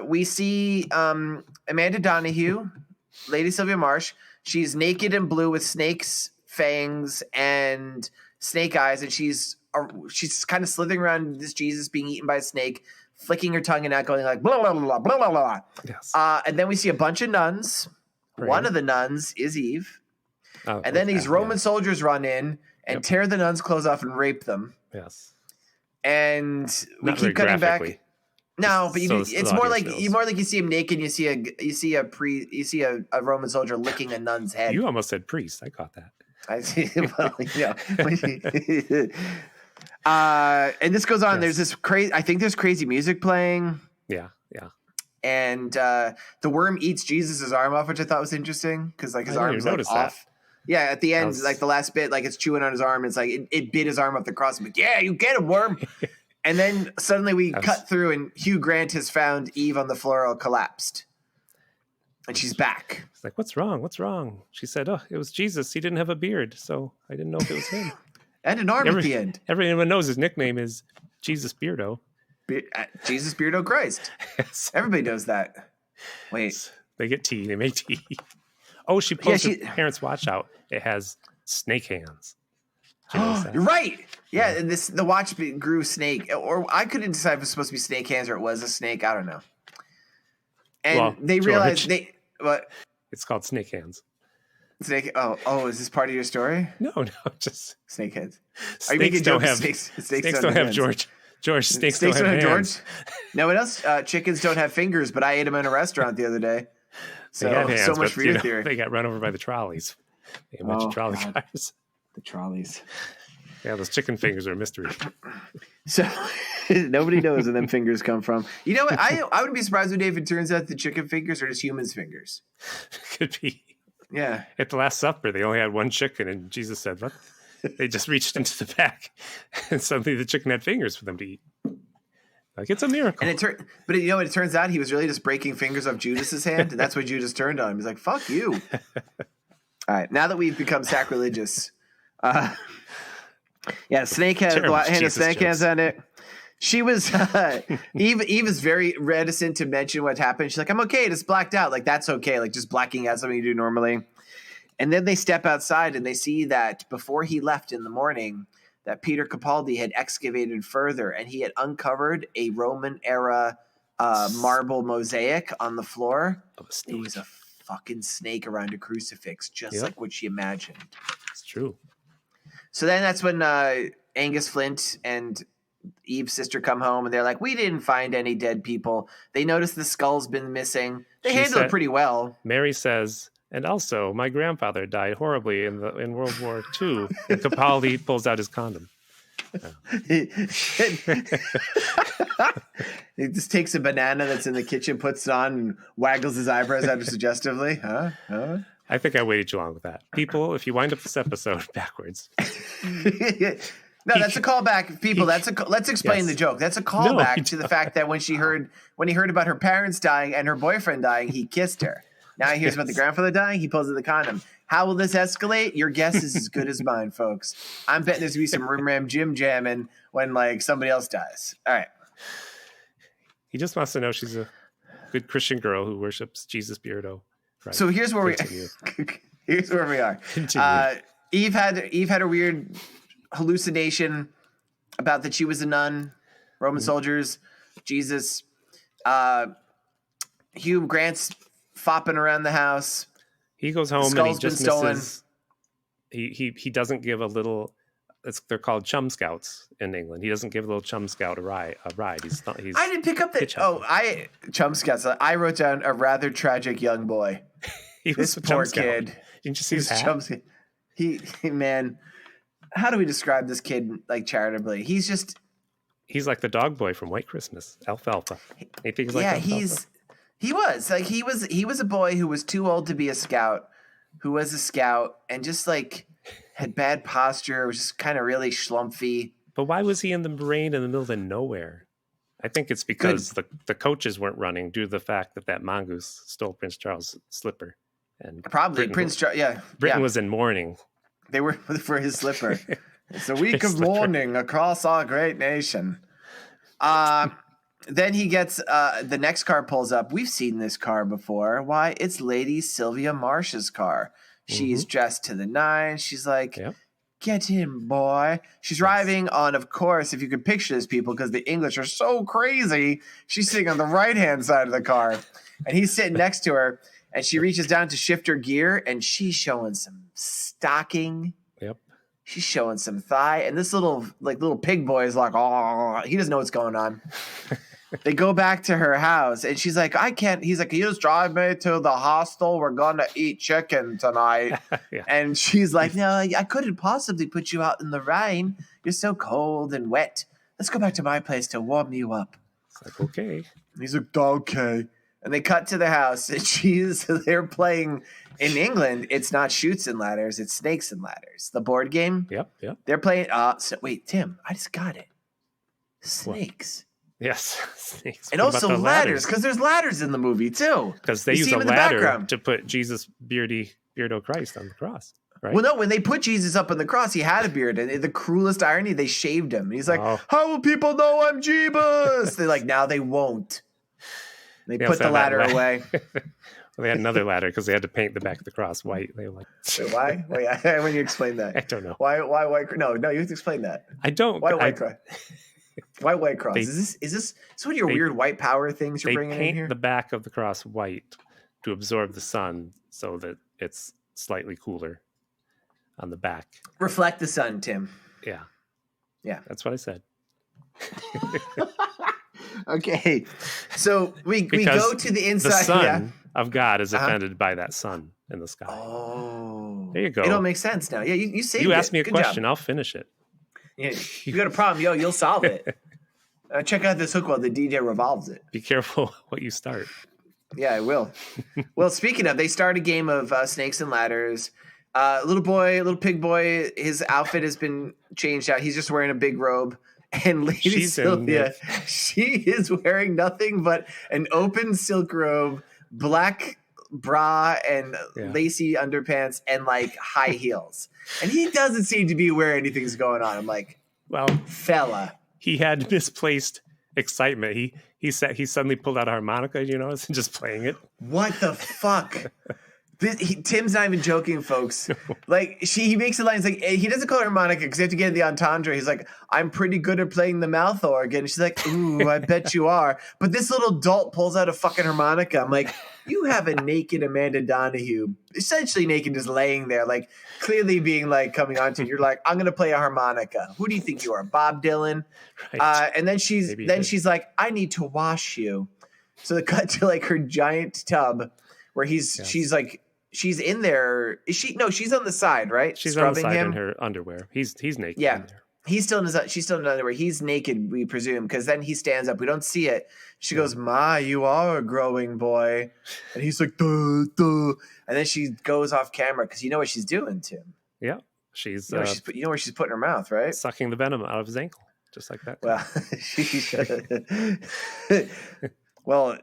we see Amanda Donahue, Lady Sylvia Marsh. She's naked and blue with snakes, fangs, and snake eyes. And she's kind of slithering around this Jesus being eaten by a snake, flicking her tongue and out, going like blah blah blah blah blah blah. Yes. And then we see a bunch of nuns. One of the nuns is Eve. And then these Roman soldiers run in and tear the nuns' clothes off and rape them. Yes. And we keep cutting back. No, but it's more like you see him naked. You see a Roman soldier licking a nun's head. You almost said priest. I caught that. I see. Well, yeah. And this goes on. There's this crazy. I think there's crazy music playing. Yeah, yeah. And the worm eats Jesus' arm off, which I thought was interesting because like his arm's like off. Yeah, at the end, like the last bit, like it's chewing on his arm. It's like it bit his arm off the cross. I'm like, yeah, you get him, worm. And then suddenly we cut through, and Hugh Grant has found Eve on the floor, all collapsed, and she's back. It's like, what's wrong? What's wrong? She said, "Oh, it was Jesus. He didn't have a beard, so I didn't know if it was him." And an arm at the end. Everyone knows his nickname is Jesus Beardo. Jesus Beardo Christ. Yes. Everybody knows that. Wait. They get tea. They make tea. Oh, she posted Parents Watch Out. It has snake hands. You're right. Yeah, and the watch grew snake. Or I couldn't decide if it was supposed to be snake hands or it was a snake. I don't know. And they realized what? It's called snake hands. Snake. Oh, is this part of your story? No, just snake heads. Are you making jokes? Snakes don't have George. George, snakes don't have hands. George. No, what else? Chickens don't have fingers, but I ate them in a restaurant the other day. So, so much for your theory. They got run over by the trolleys. They had a bunch of trolley cars. The trolleys. Yeah, those chicken fingers are a mystery. So Nobody knows where them fingers come from. You know what? I wouldn't be surprised if it turns out the chicken fingers are just humans' fingers. Could be. Yeah. At the Last Supper, they only had one chicken, and Jesus said, "What?" They just reached into the back, and suddenly the chicken had fingers for them to eat. Like, it's a miracle. And but you know what? It turns out he was really just breaking fingers off Judas's hand, and that's why Judas turned on him. He's like, "Fuck you." All right, now that we've become sacrilegious, Snake has the hand of Snake hands on it. She was Eve is very reticent to mention what happened. She's like, "I'm okay, just blacked out." Like, that's okay. Like, just blacking out something you do normally. And then they step outside and they see that before he left in the morning, that Peter Capaldi had excavated further and he had uncovered a Roman era marble mosaic on the floor. It was a fucking snake around a crucifix, just like what she imagined. It's true. So then that's when Angus Flint and Eve's sister come home and they're like, "We didn't find any dead people." They notice the skull's been missing. They handle it pretty well. Mary says, "And also, my grandfather died horribly in World War II." And Capaldi pulls out his condom. He just takes a banana that's in the kitchen, puts it on, and waggles his eyebrows at her suggestively. Huh? I think I waited too long with that. People, if you wind up this episode backwards. No, that's a callback. People, let's explain the joke. That's a callback to the fact that when he heard about her parents dying and her boyfriend dying, he kissed her. Now he hears about the grandfather dying, he pulls out the condom. How will this escalate? Your guess is as good as mine, folks. I'm betting there's going to be some room ram Jim jamming when somebody else dies. All right. He just wants to know she's a good Christian girl who worships Jesus Beardo. Right. So here's where we are. Eve had a weird hallucination about that she was a nun, Roman soldiers, Jesus. Hugh Grant's fopping around the house. He goes home and he just misses. He doesn't give a little. They're called chum scouts in England. He doesn't give a little chum scout a ride. I didn't pick up that. Chum scouts. I wrote down a rather tragic young boy. This poor kid. Didn't you see his hat? He man. How do we describe this kid charitably? He's like the dog boy from White Christmas, Alfalfa. He thinks like Alfalfa. He was a boy who was too old to be a scout, who was a scout and just had bad posture, was just kind of really schlumpy. But why was he in the rain in the middle of nowhere? I think it's because the coaches weren't running due to the fact that mongoose stole Prince Charles' slipper. And probably Prince Charles, Britain was in mourning. They were for his slipper. It's a week of mourning across our great nation. Then he gets the next car pulls up. We've seen this car before. Why? It's Lady Sylvia Marsh's car. She's dressed to the nines. She's like, "Get him, boy." She's driving on, of course, if you could picture this, people, because the English are so crazy. She's sitting on the right-hand side of the car, and he's sitting next to her, and she reaches down to shift her gear, and she's showing some stocking. Yep. She's showing some thigh, and this little pig boy is like, "Oh," he doesn't know what's going on. They go back to her house, and she's like, "I can't." He's like, "Can you just drive me to the hostel? We're gonna eat chicken tonight." And she's like, "No, I couldn't possibly put you out in the rain. You're so cold and wet. Let's go back to my place to warm you up." It's like, okay. And he's like, "Okay." And they cut to the house, and they're playing in England. It's not Chutes and Ladders; it's Snakes and Ladders, the board game. Yep. They're playing. Wait, Tim, I just got it. Snakes. What? Yes, snakes. And also ladders, because there's ladders in the movie too. Because they use a ladder to put Jesus Beardo Christ on the cross. Right? Well, no, when they put Jesus up on the cross, he had a beard, and the cruelest irony, they shaved him. He's like, "How will people know I'm Jeebus?" They're like, "Now they won't." They put the ladder away. Well, they had another ladder because they had to paint the back of the cross white. They were like, "Why? When you explain that, I don't know. Why white? No, you have to explain that. I don't. Why white cross? Why white cross? Is this one of your weird white power things you're bringing in here? They paint the back of the cross white to absorb the sun so that it's slightly cooler on the back. Reflect the sun, Tim. Yeah. That's what I said. Okay, so we go to the inside. The son of God is offended by that sun in the sky. Oh, there you go. It all makes sense now. Yeah, you saved it. You asked me a question. I'll finish it. Yeah, you got a problem, you'll solve it. Check out this hook while the DJ revolves it. Be careful what you start. Yeah, I will. Well, speaking of, they start a game of snakes and ladders. Little pig boy, his outfit has been changed out. He's just wearing a big robe. And Lady Sylvia, she is wearing nothing but an open silk robe, black bra and lacy underpants, and like high heels. And he doesn't seem to be aware anything's going on. I'm like, well, fella. He had misplaced excitement. He suddenly pulled out a harmonica, and just playing it. What the fuck? Tim's not even joking, folks. Like he makes a line. He's like, he doesn't call her harmonica because you have to get in the entendre. He's like, I'm pretty good at playing the mouth organ. She's like, ooh, I bet you are. But this little dolt pulls out a fucking harmonica. I'm like, you have a naked Amanda Donahue, essentially naked, just laying there, like clearly being like coming on to you. You're like, I'm gonna play a harmonica. Who do you think you are, Bob Dylan? Right. And then she's like, I need to wash you. So they cut to like her giant tub where she's in there. Is she? No, she's on the side, right? She's on the side in her underwear. He's naked. Yeah. In there. She's still in the underwear. He's naked, we presume, because then he stands up. We don't see it. She goes, Ma, you are a growing boy. And he's like, duh, duh. And then she goes off camera because you know what she's doing, Tim. Yeah. She's where she's putting her mouth, right? Sucking the venom out of his ankle, just like that. Well,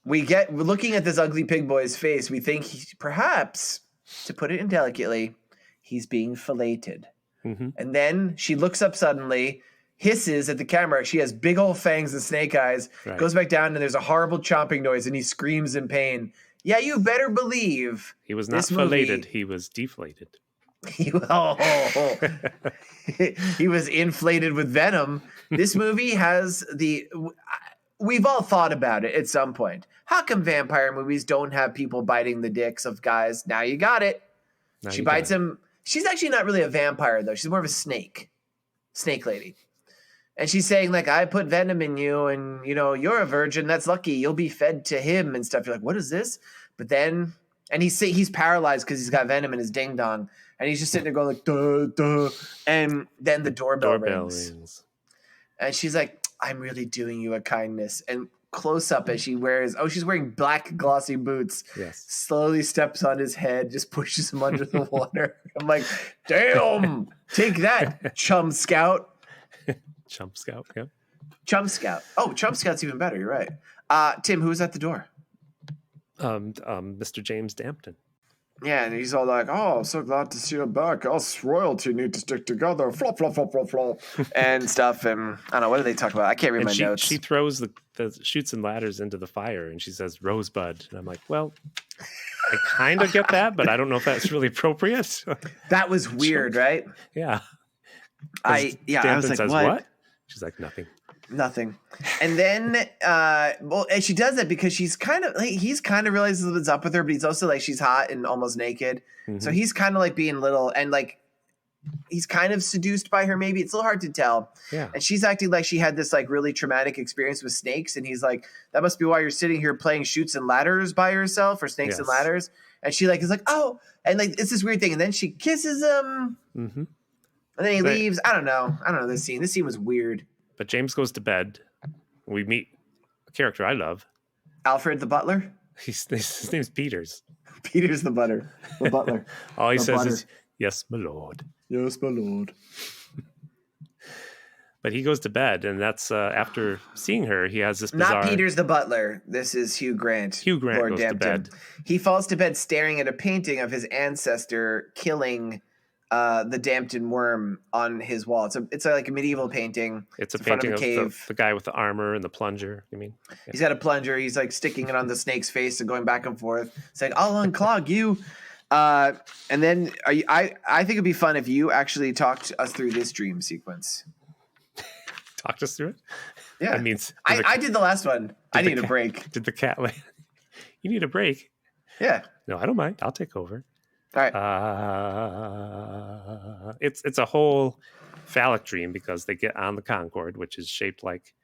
we're looking at this ugly pig boy's face. We think perhaps, to put it indelicately, he's being filleted. Mm-hmm. And then she looks up suddenly, hisses at the camera. She has big old fangs and snake eyes, goes back down, and there's a horrible chomping noise, and he screams in pain. Yeah, you better believe. He was not filleted. He was deflated. He was inflated with venom. This movie has we've all thought about it at some point. How come vampire movies don't have people biting the dicks of guys? Now you got it. She bites him. She's actually not really a vampire, though. She's more of a snake lady. And she's saying, like, I put venom in you and, you're a virgin. That's lucky. You'll be fed to him and stuff. You're like, what is this? But then, and he's paralyzed because he's got venom in his ding dong. And he's just sitting there going like, duh, duh. And then the doorbell rings. And she's like, I'm really doing you a kindness. And close up as she's wearing black glossy boots. Yes. Slowly steps on his head, just pushes him under the water. I'm like, damn, take that, chum scout. Chump Scout, yeah. Chum Scout. Oh, Chump Scout's even better. You're right. Tim, who's at the door? Mr. James Dampton. Yeah, and he's all like, "Oh, I'm so glad to see you back. Us royalty need to stick together." Flop, flop, flop, flop, flop, and stuff. And I don't know, what do they talk about? I can't read my notes. She throws the chutes and ladders into the fire, and she says "Rosebud," and I'm like, "Well, I kind of get that, but I don't know if that's really appropriate." That was weird, right? Yeah. I was like, says, what? She's like, nothing. And then, and she does that because he's kind of realizes what's up with her, but he's also like, she's hot and almost naked. Mm-hmm. So he's kind of like being little and like, he's kind of seduced by her. Maybe it's a little hard to tell. Yeah. And she's acting like she had this like really traumatic experience with snakes. And he's like, that must be why you're sitting here playing chutes and ladders by yourself, or snakes and ladders. And she like, is like, oh, and like, it's this weird thing. And then she kisses him. Mm-hmm. And then he leaves. I don't know this scene. This scene was weird. But James goes to bed. We meet a character I love. Alfred the butler? His name's Peters. Peters the butler. All he says is, yes, my lord. Yes, my lord. But he goes to bed, and that's after seeing her, he has this bizarre... Not Peters the butler. This is Hugh Grant. Hugh Grant Lord goes Dampton. To bed. He falls to bed staring at a painting of his ancestor killing... the Dampton worm on his wall. It's like a medieval painting. It's a painting of the guy with the armor and the plunger. You mean? Yeah. He's got a plunger. He's like sticking it on the snake's face and going back and forth. It's like, I'll unclog you. And then I think it'd be fun if you actually talked us through this dream sequence. Talked us through it? Yeah. That means I did the last one. I need a break. Did the cat lay? You need a break? Yeah. No, I don't mind. I'll take over. All right. It's a whole phallic dream because they get on the Concorde, which is shaped like.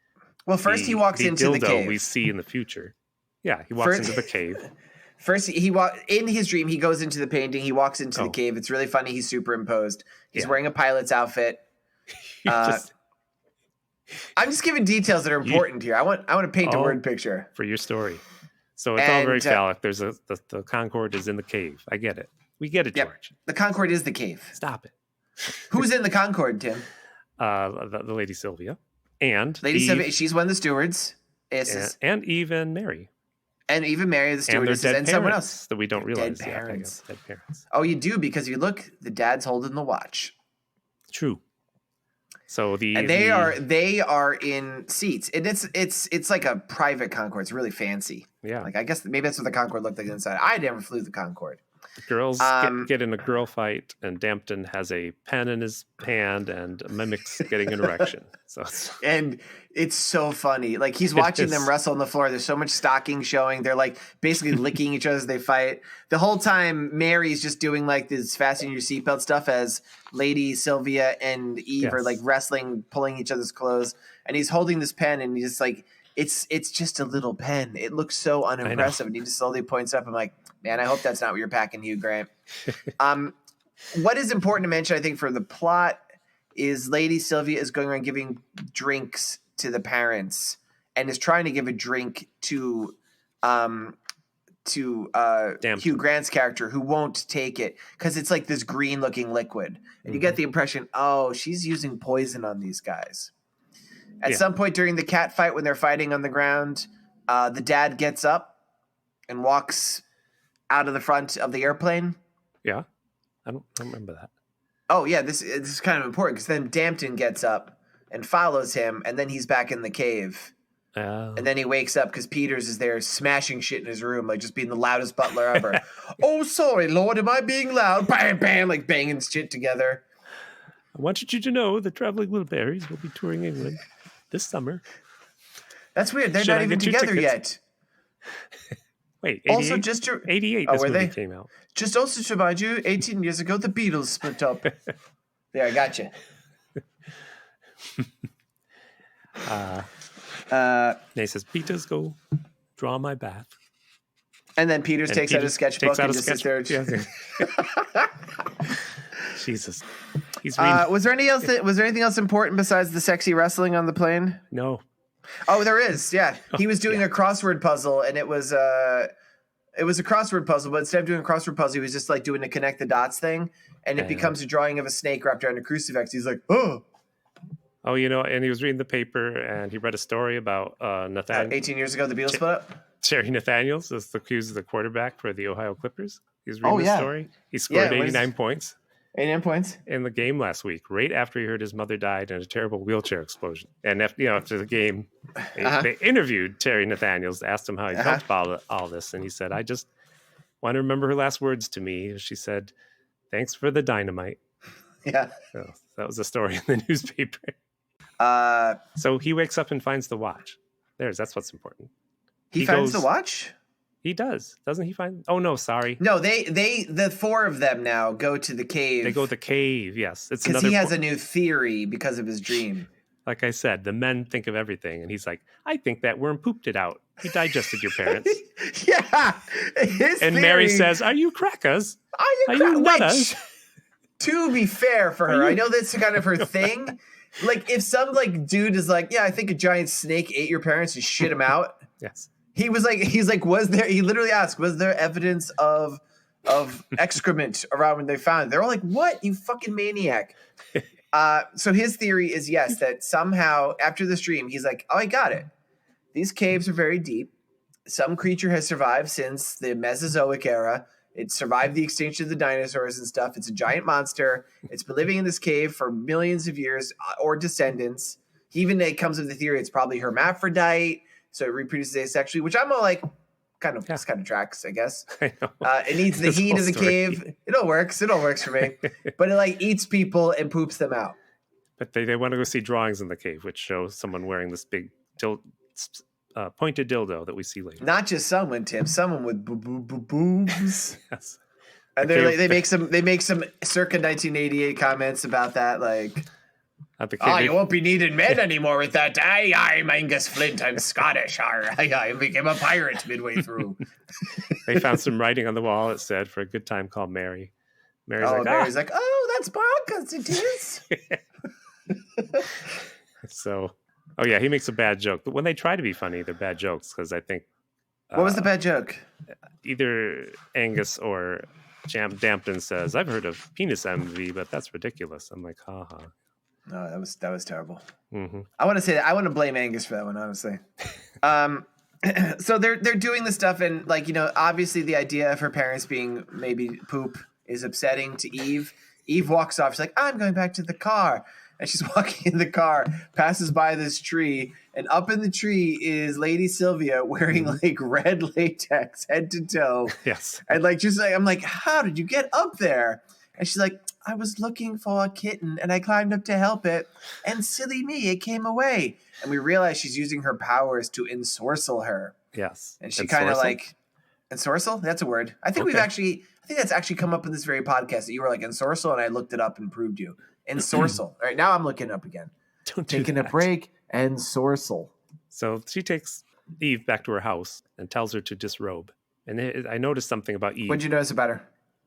Well, first he walks into the cave we see in the future. Yeah, he walks into the cave. First, in his dream. He goes into the painting. He walks into the cave. It's really funny. He's superimposed. He's wearing a pilot's outfit. I'm just giving details that are important here. I want to paint a word picture for your story. So it's all very phallic. There's the Concorde is in the cave. I get it. We get it, George. The Concorde is the cave. Stop it. Who's in the Concorde, Tim? The Lady Sylvia. And Lady Eve, Sylvia, she's one of the stewards. And even Mary. And even Mary, the stewardess, and someone else. That we don't realize. Dead parents. Dead parents. Oh, you do, because you look, the dad's holding the watch. True. So they are in seats, and it's like a private Concorde. It's really fancy. Yeah. Like, I guess maybe that's what the Concorde looked like inside. I never flew the Concorde. The girls get in a girl fight, and Dampton has a pen in his hand and mimics getting an erection. And it's so funny. Like, he's watching them wrestle on the floor. There's so much stocking showing. They're like basically licking each other as they fight. The whole time, Mary's just doing like this fasten your seatbelt stuff as Lady Sylvia and Eve are like wrestling, pulling each other's clothes. And he's holding this pen, and he's just like, it's just a little pen. It looks so unimpressive. And he just slowly points up. I'm like, man, I hope that's not what you're packing, Hugh Grant. What is important to mention, I think, for the plot is Lady Sylvia is going around giving drinks to the parents and is trying to give a drink to Hugh Grant's character, who won't take it because it's like this green looking liquid. And you get the impression, oh, she's using poison on these guys. At some point during the cat fight, when they're fighting on the ground, the dad gets up and walks out of the front of the airplane. Yeah. I don't remember that. Oh, yeah. This is kind of important because then Dampton gets up and follows him, and then he's back in the cave. And then he wakes up because Peters is there smashing shit in his room, like just being the loudest butler ever. Oh, sorry, Lord, am I being loud? Bam, bam, like banging shit together. I wanted you to know the Traveling Wilburys will be touring England this summer. That's weird. They're not even together yet. Wait, 88? Also, just to 88. This movie came out. Just also to remind you, 18 years ago, the Beatles split up. There, I got you. He says, Peters, go draw my bath. And then Peters takes out a sketchbook and just sits there. Jesus. He's reading. Was there anything else important besides the sexy wrestling on the plane? No. Oh, there is. Yeah. He was doing a crossword puzzle, and it was a crossword puzzle, but instead of doing a crossword puzzle, he was just like doing a connect the dots thing, and it becomes a drawing of a snake wrapped around a crucifix. He's like, oh. Oh, and he was reading the paper, and he read a story about 18 years ago, the Beatles split up? Terry Nathaniels is the quarterback for the Ohio Clippers. He's reading the story. He scored 89 points. 89 points? In the game last week, right after he heard his mother died in a terrible wheelchair explosion. And after the game, they interviewed Terry Nathaniels, asked him how he felt about all this. And he said, I just want to remember her last words to me. She said, thanks for the dynamite. Yeah. So that was a story in the newspaper. So he wakes up and finds the watch. That's what's important. He finds the watch? He does. Doesn't he find? Oh, no, sorry. No, the four of them now go to the cave. They go to the cave, yes. It's because he has a new theory because of his dream. Like I said, the men think of everything. And he's like, I think that worm pooped it out. He digested your parents. Yeah. And Mary says, are you crackers? Are you nutters? To be fair for her, I know that's kind of her thing. Like, if some dude is like, yeah, I think a giant snake ate your parents and shit him out. Yes. He literally asked, was there evidence of excrement around when they found it? They're all like, what? You fucking maniac. So his theory is, yes, that somehow after this dream, he's like, oh, I got it. These caves are very deep. Some creature has survived since the Mesozoic era. It survived the extinction of the dinosaurs and stuff. It's a giant monster. It's been living in this cave for millions of years, or descendants. It comes with the theory it's probably hermaphrodite. So it reproduces asexually, which I'm all like, this kind of tracks, I guess. I know. It needs the heat of the cave. It all works. It all works for me. But it eats people and poops them out. But they want to go see drawings in the cave, which shows someone wearing this big pointed dildo that we see later. Not just someone, Tim. Someone with boobs. Yes. And they make some circa 1988 comments about that, like. You won't be needing men anymore with that. I'm Angus Flint. I'm Scottish. I became a pirate midway through. They found some writing on the wall that said, for a good time called Mary. Mary's like, oh, that's bonkers, it is. So Oh yeah, he makes a bad joke, but when they try to be funny, they're bad jokes because I think What was the bad joke? either Angus or Dampton says, "I've heard of penis envy, but that's ridiculous." I'm like, haha. No, that was terrible. Mm-hmm. I want to say that I want to blame Angus for that one, honestly. So they're doing this stuff, and like, you know, obviously the idea of her parents being maybe poop is upsetting to Eve. Eve walks off. She's like, "I'm going back to the car," and she's walking in the car, passes by this tree, and up in the tree is Lady Sylvia wearing like red latex head to toe. Yes, and like just like I'm like, "How did you get up there?" And she's like, "I was looking for a kitten and I climbed up to help it. And silly me, it came away." And we realize she's using her powers to ensorcel her. yes, And she kind of like, ensorcel? That's a word. I think I think that's actually come up in this very podcast that you were like, ensorcel, and I looked it up and proved you. Ensorcel. All right, now I'm looking it up again. Taking a break, ensorcel. So she takes Eve back to her house and tells her to disrobe. And I noticed something about Eve. What'd you notice about her?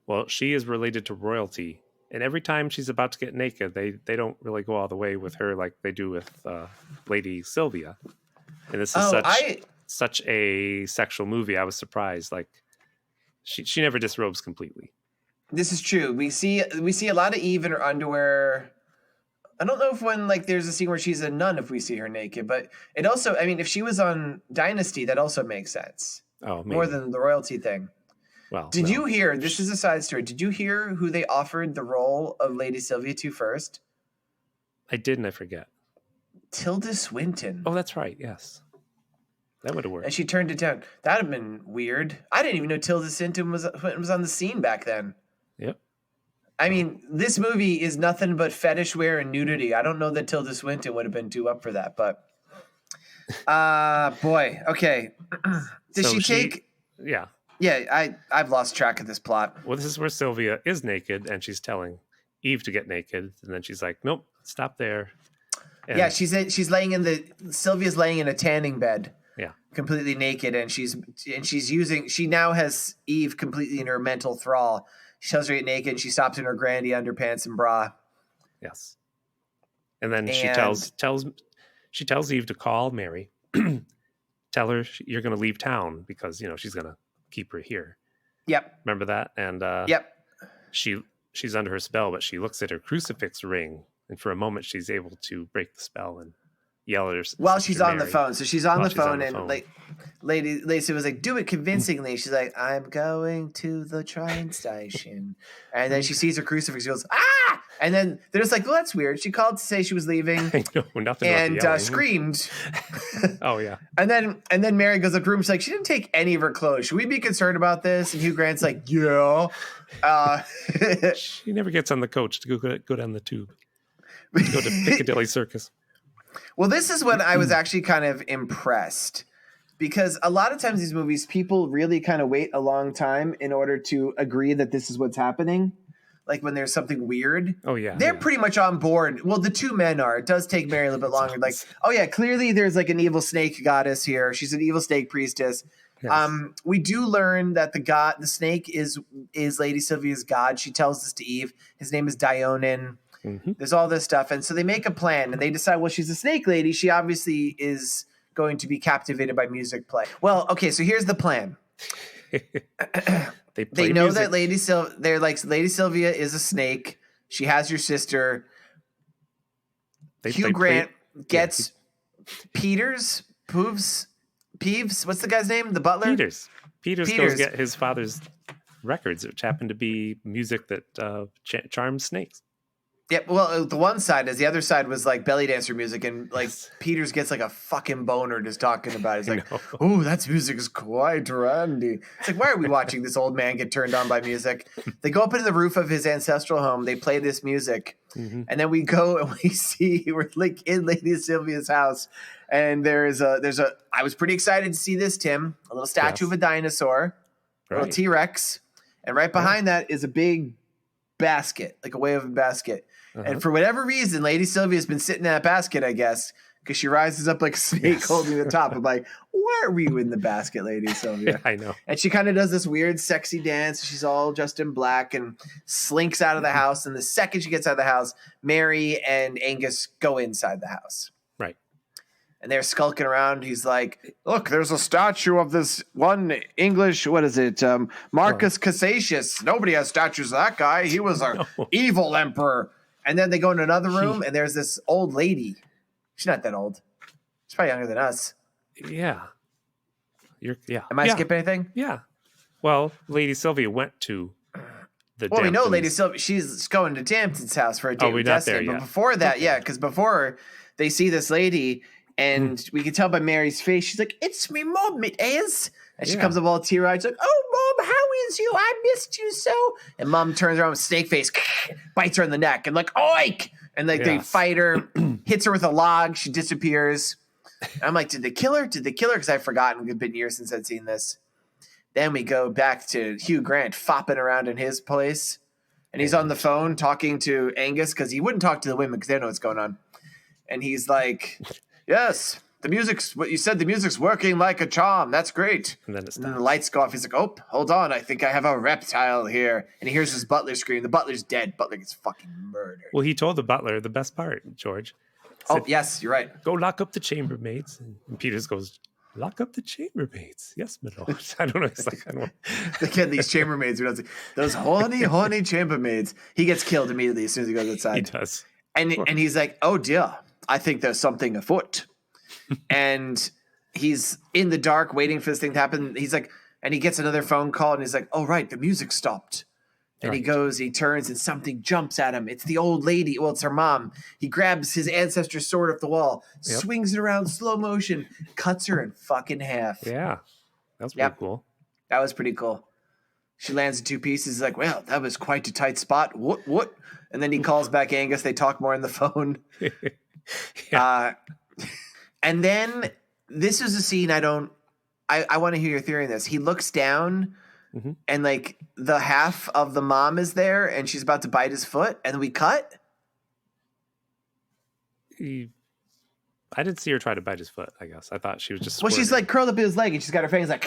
Well, she is related to royalty. And every time she's about to get naked, they don't really go all the way with her like they do with Lady Sylvia. And this is such a sexual movie. I was surprised. Like she never disrobes completely. This is true. We see a lot of Eve in her underwear. I don't know if when like there's a scene where she's a nun if we see her naked, but it also, I mean, if she was on Dynasty, that also makes sense. Oh, maybe. More than the royalty thing. Well, did you hear, this is a side story, did you hear who they offered the role of Lady Sylvia to first? I did, and I forget. Tilda Swinton. Oh, that's right, yes. That would have worked. And she turned it down. That would have been weird. I didn't even know Tilda Swinton was on the scene back then. Yep. I mean, this movie is nothing but fetish wear and nudity. I don't know that Tilda Swinton would have been too up for that, but boy, okay. Did she take... Yeah. Yeah, I've lost track of this plot. Well, this is where Sylvia is naked, and she's telling Eve to get naked, and then she's like, "Nope, stop there." And yeah, Sylvia's laying in a tanning bed. Yeah, completely naked, and she now has Eve completely in her mental thrall. She tells her to get naked, and she stops in her grandy underpants and bra. Yes, and then she tells Eve to call Mary, tell her you're going to leave town because she's going to keep her here. Yep. Remember that? And yep. She's under her spell, but she looks at her crucifix ring, and for a moment she's able to break the spell and yell at her. While she's on the phone. So she's on the phone, and Lady Lacey was like, "Do it convincingly." She's like, "I'm going to the train station." And then she sees her crucifix. She goes, "Ah!" And then they're just like, "Well, that's weird." She called to say she was leaving. I know, nothing and about the screamed. Oh yeah. And then Mary goes up to the room. She's like, "She didn't take any of her clothes. Should we be concerned about this?" And Hugh Grant's like, "Yeah." She never gets on the coach to go down the tube. Go to Piccadilly Circus. Well, this is when I was actually kind of impressed, because a lot of times these movies, people really kind of wait a long time in order to agree that this is what's happening. Like when there's something weird. Oh, yeah. They're pretty much on board. Well, the two men are. It does take Mary a little bit longer. Like, oh, yeah, clearly there's like an evil snake goddess here. She's an evil snake priestess. Yes. We do learn that the snake is Lady Sylvia's god. She tells this to Eve. His name is Dionin. Mm-hmm. There's all this stuff. And so they make a plan and they decide, well, she's a snake lady. She obviously is going to be captivated by music play. Well, okay, so here's the plan. They know that Lady Sylvia is a snake. She has your sister. Hugh Grant gets Peeves. What's the guy's name? The butler? Peters goes get his father's records, which happen to be music that charms snakes. Yeah, well, the one side is, the other side was like belly dancer music, and like Peters gets like a fucking boner just talking about it. He's like, "Oh, that music is quite randy." It's like, why are we watching this old man get turned on by music? They go up into the roof of his ancestral home. They play this music, and then we go and we're like in Lady Sylvia's house, and there's a. I was pretty excited to see this, Tim. A little statue of a dinosaur, a little T-Rex, and right behind that is a big basket, like a wave basket. And for whatever reason, Lady Sylvia's been sitting in that basket, I guess, because she rises up like a snake holding the top. I'm like, why are we in the basket, Lady Sylvia? I know. And she kind of does this weird, sexy dance. She's all dressed in black and slinks out of the house. And the second she gets out of the house, Mary and Angus go inside the house. Right. and they're skulking around. He's like, look, there's a statue of this one English, what is it? Marcus Cassius. Nobody has statues of that guy. He was an evil emperor. And then they go into another room, and there's this old lady. She's not that old. She's probably younger than us. Yeah. Am I skipping anything? Yeah. Well, Lady Sylvia went to the Well, we know Damptons. Lady Sylvia, she's going to Dampton's house for a date with Destiny. But before that, because before they see this lady, and we can tell by Mary's face, she's like, it's me, Mom, it is. And she comes up all teary-eyed. She's like, oh, Mom, how is you? I missed you so. And Mom turns around with snake face, bites her in the neck, and like, oink! And like they fight her, hits her with a log. She disappears. And I'm like, did they kill her? Did they kill her? Because I've forgotten. It's been years since I'd seen this. Then we go back to Hugh Grant fopping around in his place. And he's on the phone talking to Angus because he wouldn't talk to the women because they don't know what's going on. And he's like, yes, what you said, the music's working like a charm. That's great. And then the lights go off. He's like, oh, hold on. I think I have a reptile here. And he hears his butler scream. The butler's dead. Butler gets fucking murdered. Well, he told the butler the best part, George. Said, yes, you're right. Go lock up the chambermaids. And Peters goes, lock up the chambermaids. Yes, my lord. I don't know. He's like, I don't Again, these chambermaids. Those horny chambermaids. He gets killed immediately as soon as he goes outside. He does. And he's like, oh, dear. I think there's something afoot. And he's in the dark waiting for this thing to happen. He's like, and he gets another phone call and he's like, oh, right, the music stopped. And he turns and something jumps at him. It's the old lady. Well, it's her mom. He grabs his ancestor's sword off the wall, swings it around slow motion, cuts her in fucking half. Yeah. That was pretty cool. That was pretty cool. She lands in two pieces. He's like, well, that was quite a tight spot. What? And then he calls back Angus. They talk more on the phone. And then this is a scene I want to hear your theory on this. He looks down and like the half of the mom is there and she's about to bite his foot and we cut. I didn't see her try to bite his foot, I guess. I thought she was just Well, she's like curled up in his leg and she's got her fingers like,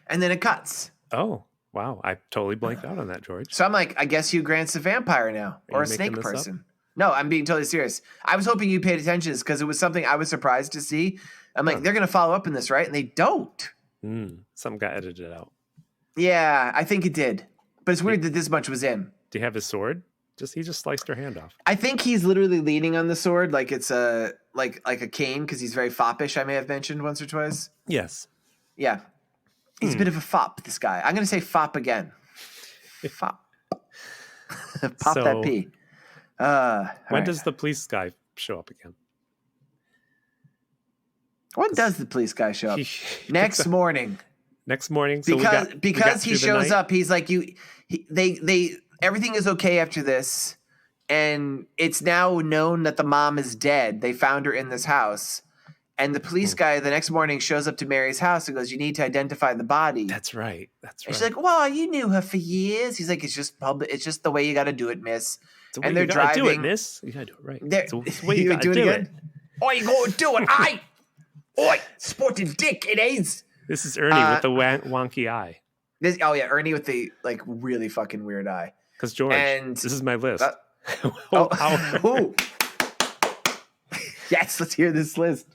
and then it cuts. Oh, wow. I totally blanked out on that, George. So I'm like, I guess Hugh Grant's a vampire now or a snake person. No, I'm being totally serious. I was hoping you paid attention because it was something I was surprised to see. I'm like, they're going to follow up in this, right? And they don't. Something got edited out. Yeah, I think it did. But it's weird that this much was in. Do you have his sword? He just sliced her hand off. I think he's literally leaning on the sword like it's a like a cane because he's very foppish, I may have mentioned once or twice. Yes. Yeah. He's a bit of a fop, this guy. I'm going to say fop again. Fop. Pop that P. When does the police guy show up again? When does the police guy show up? Next morning. Next morning. So because he shows up, he's like, everything is okay after this. And it's now known that the mom is dead. They found her in this house. And the police guy the next morning shows up to Mary's house and goes, you need to identify the body. That's right. And she's like, well, you knew her for years. He's like, it's just public. It's just the way you got to do it, miss. And they're driving. Do it, miss. You got to do it right. It's the way you got to do it. Oh, you go do it. Oi, sporting dick, it is. This is Ernie with the wonky eye. Ernie with the like really fucking weird eye. Because George, this is my list. Yes, let's hear this list.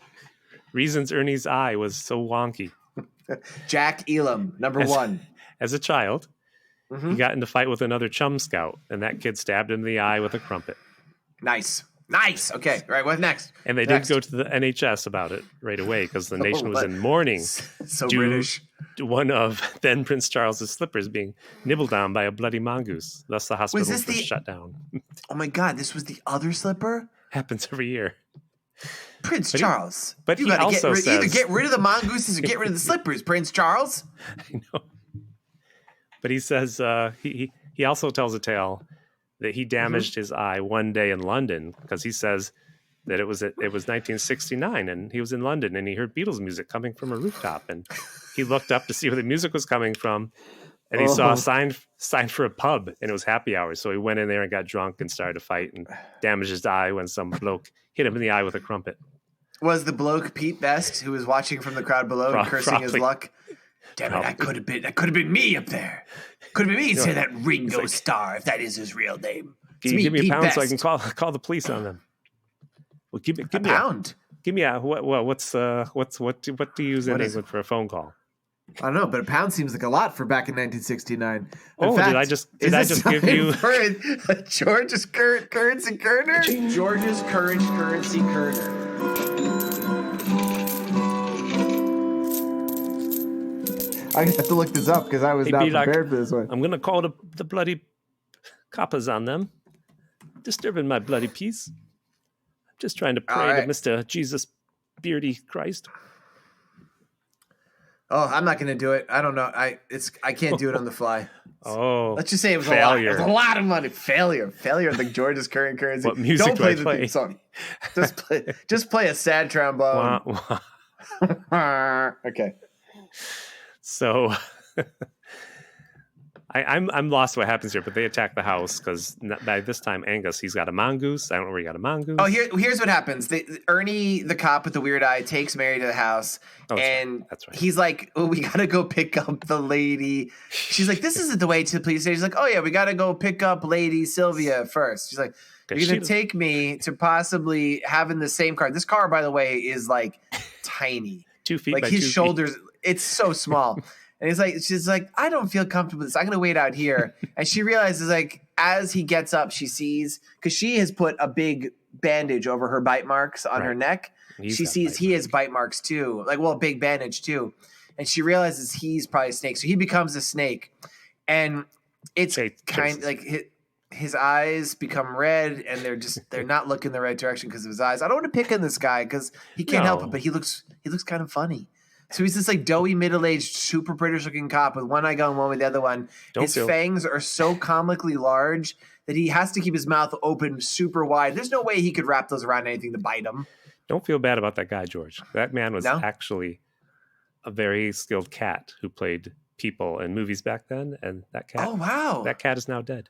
Reasons Ernie's eye was so wonky. Jack Elam, number one. As a child, he got into a fight with another chum scout, and that kid stabbed him in the eye with a crumpet. Nice. Okay. All right. What's next? And they did go to the NHS about it right away because the nation was in mourning. So British. One of then Prince Charles's slippers being nibbled on by a bloody mongoose. Thus, the hospital was shut down. Oh my God! This was the other slipper. Happens every year. Prince Charles. But you got to either get rid of the mongooses or get rid of the slippers, Prince Charles. I know. But he says he also tells a tale that he damaged his eye one day in London because he says that it was 1969 and he was in London and he heard Beatles music coming from a rooftop and he looked up to see where the music was coming from and he saw a sign for a pub and it was happy hour. So he went in there and got drunk and started to fight and damaged his eye when some bloke hit him in the eye with a crumpet. Was the bloke Pete Best who was watching from the crowd below and cursing his luck? Damn it, that could have been me up there. Could have been me say that Ringo Starr, if that is his real name. Give me a pound so I can call the police on them. Well, give me a pound. Give me a what do you use in What is England for a phone call? I don't know, but a pound seems like a lot for back in 1969. Did I just give you George's currency Kerner? George's currency Kerner. I have to look this up because I was not prepared for this one. I'm gonna call the bloody coppers on them, disturbing my bloody peace. I'm just trying to pray to Mr. Jesus Beardy Christ. Oh, I'm not going to do it. I don't know. I can't do it on the fly. Let's just say it was failure. a lot. It was a lot of money. Failure of the George's current currency. What music don't play do I the play? theme song. Just play a sad trombone. Okay. So I'm lost what happens here, but they attack the house because by this time Angus, he's got a mongoose. I don't know where he got a mongoose. Oh, here's what happens. Ernie, the cop with the weird eye, takes Mary to the house, that's right. He's like, "Oh, we gotta go pick up the lady." She's like, "This isn't the way to the police station." She's like, "Oh yeah, we gotta go pick up Lady Sylvia first." She's like, "You're gonna take me to possibly having the same car." This car, by the way, is like tiny. 2 feet like by his 2 shoulders. It's so small. And she's like, I don't feel comfortable with this. I'm going to wait out here. And she realizes, like, as he gets up, she sees, because she has put a big bandage over her bite marks on her neck. She sees he has bite marks too. Like, well, a big bandage too. And she realizes he's probably a snake. So he becomes a snake. And it's kind of like his eyes become red and they're not looking the right direction because of his eyes. I don't want to pick on this guy because he can't help it, but he looks kind of funny. So he's this like doughy, middle-aged, super British-looking cop with one eye going one with the other one. His fangs are so comically large that he has to keep his mouth open super wide. There's no way he could wrap those around anything to bite him. Don't feel bad about that guy, George. That man was actually a very skilled cat who played people in movies back then, and that cat. Oh wow! That cat is now dead.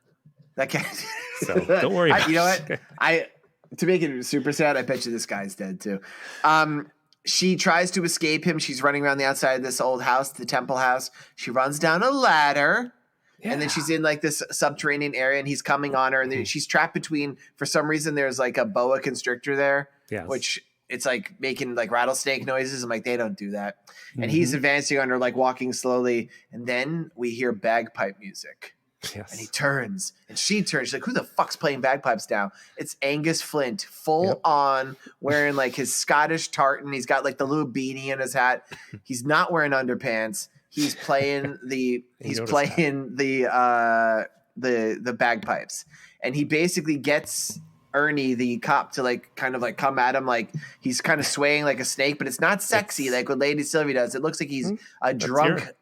That cat. So don't worry. You know what? To make it super sad, I bet you this guy's dead too. She tries to escape him. She's running around the outside of this old house, the temple house. She runs down a ladder, and then she's in like this subterranean area, and he's coming on her, and then she's trapped between. For some reason, there's like a boa constrictor there, which it's like making like rattlesnake noises. I'm like, they don't do that. And he's advancing on her, like walking slowly, and then we hear bagpipe music. Yes. And he turns and she turns. She's like, who the fuck's playing bagpipes now? It's Angus Flint, full on, wearing like his Scottish tartan. He's got like the little beanie in his hat. He's not wearing underpants. He's playing the bagpipes. And he basically gets Ernie, the cop, to like kind of like come at him. Like he's kind of swaying like a snake, but it's not sexy like what Lady Sylvia does. It looks like he's a drunk.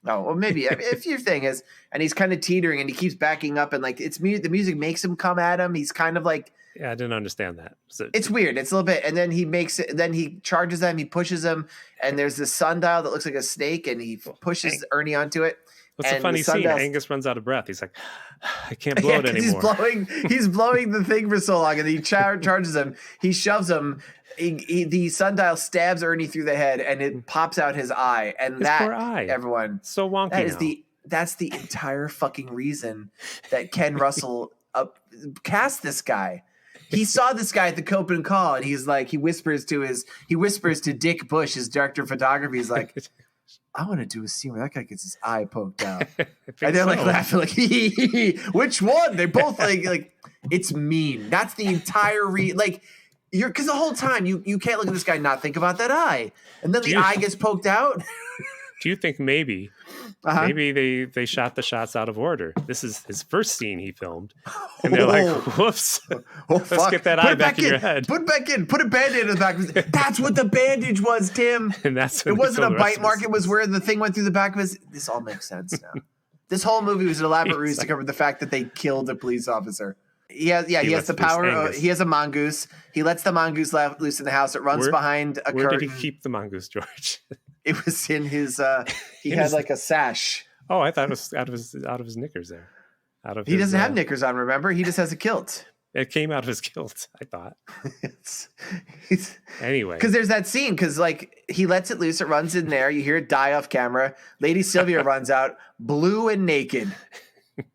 No, well, maybe if your thing is, and he's kind of teetering and he keeps backing up and like the music makes him come at him. He's kind of like, I didn't understand that. It's weird. It's a little bit. And then then he charges them, he pushes them, and there's this sundial that looks like a snake and he pushes Ernie onto it. What's a funny scene? Angus runs out of breath. He's like, I can't blow it anymore. He's blowing the thing for so long and he charges him. He shoves him. The sundial stabs Ernie through the head and it pops out his eye. And his poor eye. Everyone, so wonky. That's the entire fucking reason that Ken Russell cast this guy. He saw this guy at the Copen Call and he's like, he whispers to Dick Bush, his director of photography. He's like, I want to do a scene where that guy gets his eye poked out. And they're like laughing, like, which one? They both like it's mean. That's the entire because the whole time you can't look at this guy and not think about that eye. And then the eye gets poked out. Do you think maybe they shot the shots out of order? This is his first scene he filmed. And they're like, whoops. Let's get that eye back in your head. Put it back in. Put a Band-Aid in the back. That's what the bandage was, Tim. And that's it wasn't a bite mark. It was where the thing went through the back of his. This all makes sense now. This whole movie was an elaborate ruse to cover the fact that they killed a police officer. He has the power. He has a mongoose. He lets the mongoose loose in the house. It runs behind a curtain. Where did he keep the mongoose, George? It was in his. He had like a sash. Oh, I thought it was out of his knickers there. He doesn't have knickers on. Remember, he just has a kilt. It came out of his kilt, I thought. Anyway, because there's that scene. Because like he lets it loose. It runs in there. You hear it die off camera. Lady Sylvia runs out, blue and naked.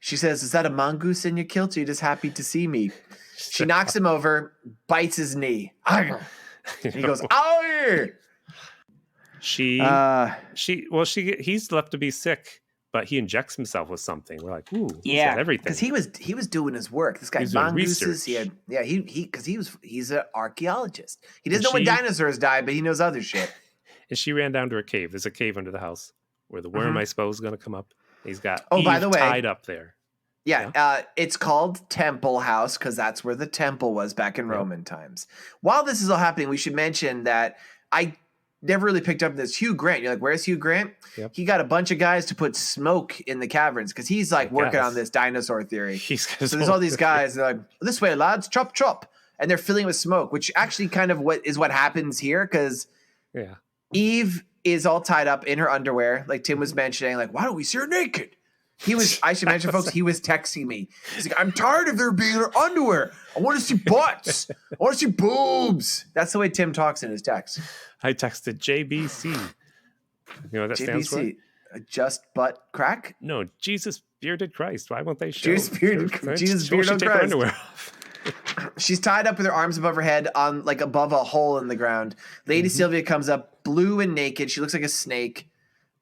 She says, "Is that a mongoose in your kilt? Or are you just happy to see me?" She knocks him over, bites his knee. And he goes, "Ow!" He's left to be sick, but he injects himself with something. We're like, ooh, he's got everything. Because he was doing his work. This guy mongooses. He's an archaeologist. He doesn't know when dinosaurs died, but he knows other shit. And she ran down to a cave. There's a cave under the house where the worm, I suppose, is going to come up. He's got Eve by the way, tied up there. Yeah, it's called Temple House because that's where the temple was back in Roman times. While this is all happening, we should mention that I never really picked up this Hugh Grant. You're like, where's Hugh Grant? Yep. He got a bunch of guys to put smoke in the caverns because he's like working on this dinosaur theory. So there's all these guys. They're like, this way, lads, chop, chop. And they're filling with smoke, which actually kind of what happens here because Eve is all tied up in her underwear. Like Tim was mentioning, like, why don't we see her naked? I should mention, folks, he was texting me. He's like, I'm tired of there being her underwear. I want to see butts. I want to see boobs. That's the way Tim talks in his text. I texted JBC. You know what that stands for? Just butt crack? No, Jesus bearded Christ. Why won't they show? Jesus bearded Christ. Underwear off. She's tied up with her arms above her head on like above a hole in the ground. Lady Sylvia comes up blue and naked. She looks like a snake.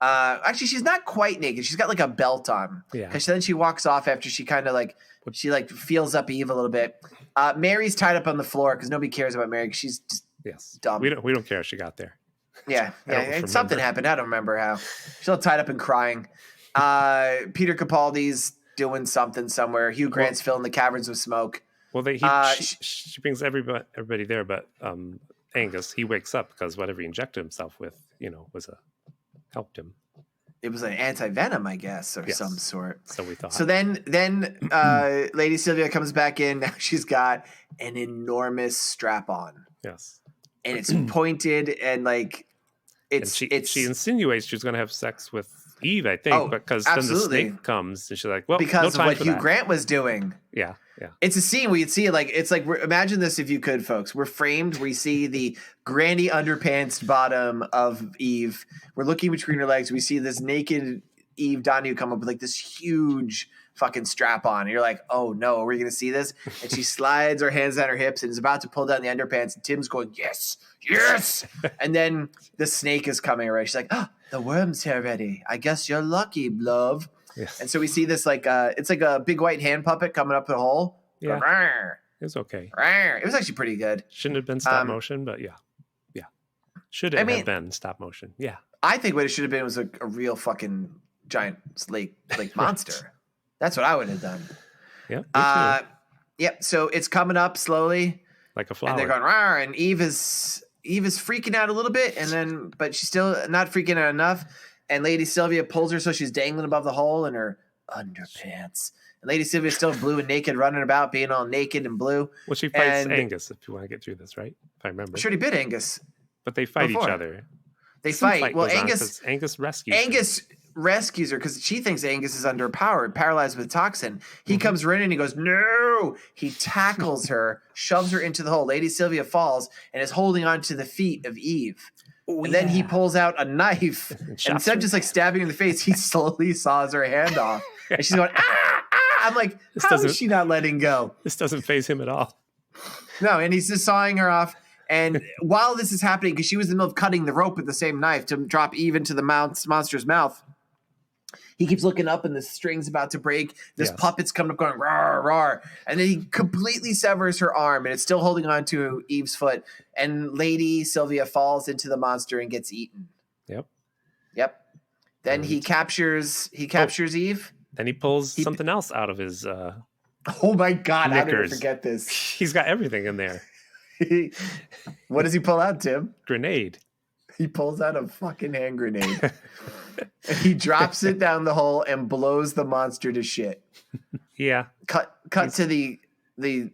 Actually, she's not quite naked. She's got like a belt on. Yeah. Because then she walks off after she kind of like feels up Eve a little bit. Mary's tied up on the floor because nobody cares about Mary because she's just dumb. We don't care if she got there. Yeah. Something happened. I don't remember how. She's all tied up and crying. Peter Capaldi's doing something somewhere. Hugh Grant's filling the caverns with smoke. Well, she brings everybody there, but Angus, he wakes up because whatever he injected himself with, helped him. It was an anti-venom, I guess, or some sort. So we thought. So then Lady Sylvia comes back in. Now she's got an enormous strap on. Yes. And it's pointed and like she insinuates she's going to have sex with Eve, I think, because then the snake comes and she's like, well, because no time of what Hugh Grant was doing. Yeah. It's a scene where you'd see it like imagine this if you could, folks. We're framed. We see the granny underpants bottom of Eve. We're looking between her legs. We see this naked Eve Donahue come up with like this huge fucking strap on. And you're like, oh no, are we going to see this? And she slides her hands down her hips and is about to pull down the underpants. And Tim's going, yes. And then the snake is coming around. She's like, oh, the worm's here already. I guess you're lucky, love. Yes. And so we see this it's like a big white hand puppet coming up the hole. Yeah. Going, it was okay. It was actually pretty good. Shouldn't have been stop motion, but yeah. Should it have been stop motion? Yeah. I think what it should have been was a real fucking giant lake monster. That's what I would have done. Yeah. Yep. So it's coming up slowly, like a flower. And they're going, rawr, and Eve is freaking out a little bit, but she's still not freaking out enough. And Lady Sylvia pulls her so she's dangling above the hole in her underpants. And Lady Sylvia's still blue and naked, running about, being all naked and blue. Well, she fights Angus, if you want to get through this, right? If I remember. Sure, he bit Angus. But they fight each other. They fight. Well, Angus rescues her because she thinks Angus is underpowered, paralyzed with toxin. He comes running and he goes, no. He tackles her, shoves her into the hole. Lady Sylvia falls and is holding on to the feet of Eve. Then he pulls out a knife and instead of just like stabbing her in the face, he slowly saws her hand off. And she's going, ah! I'm like, how is she not letting go? This doesn't faze him at all. No, and he's just sawing her off. And while this is happening, because she was in the middle of cutting the rope with the same knife to drop Eve into the monster's mouth, he keeps looking up and the string's about to break. This puppet's coming up going, rawr, rawr. And then he completely severs her arm and it's still holding on to Eve's foot. And Lady Sylvia falls into the monster and gets eaten. Yep. Then he captures Eve. Then he pulls something else out of his oh my God, knickers. I didn't forget this. He's got everything in there. What does he pull out, Tim? Grenade. He pulls out a fucking hand grenade. He drops it down the hole and blows the monster to shit. Yeah. Cut to the James.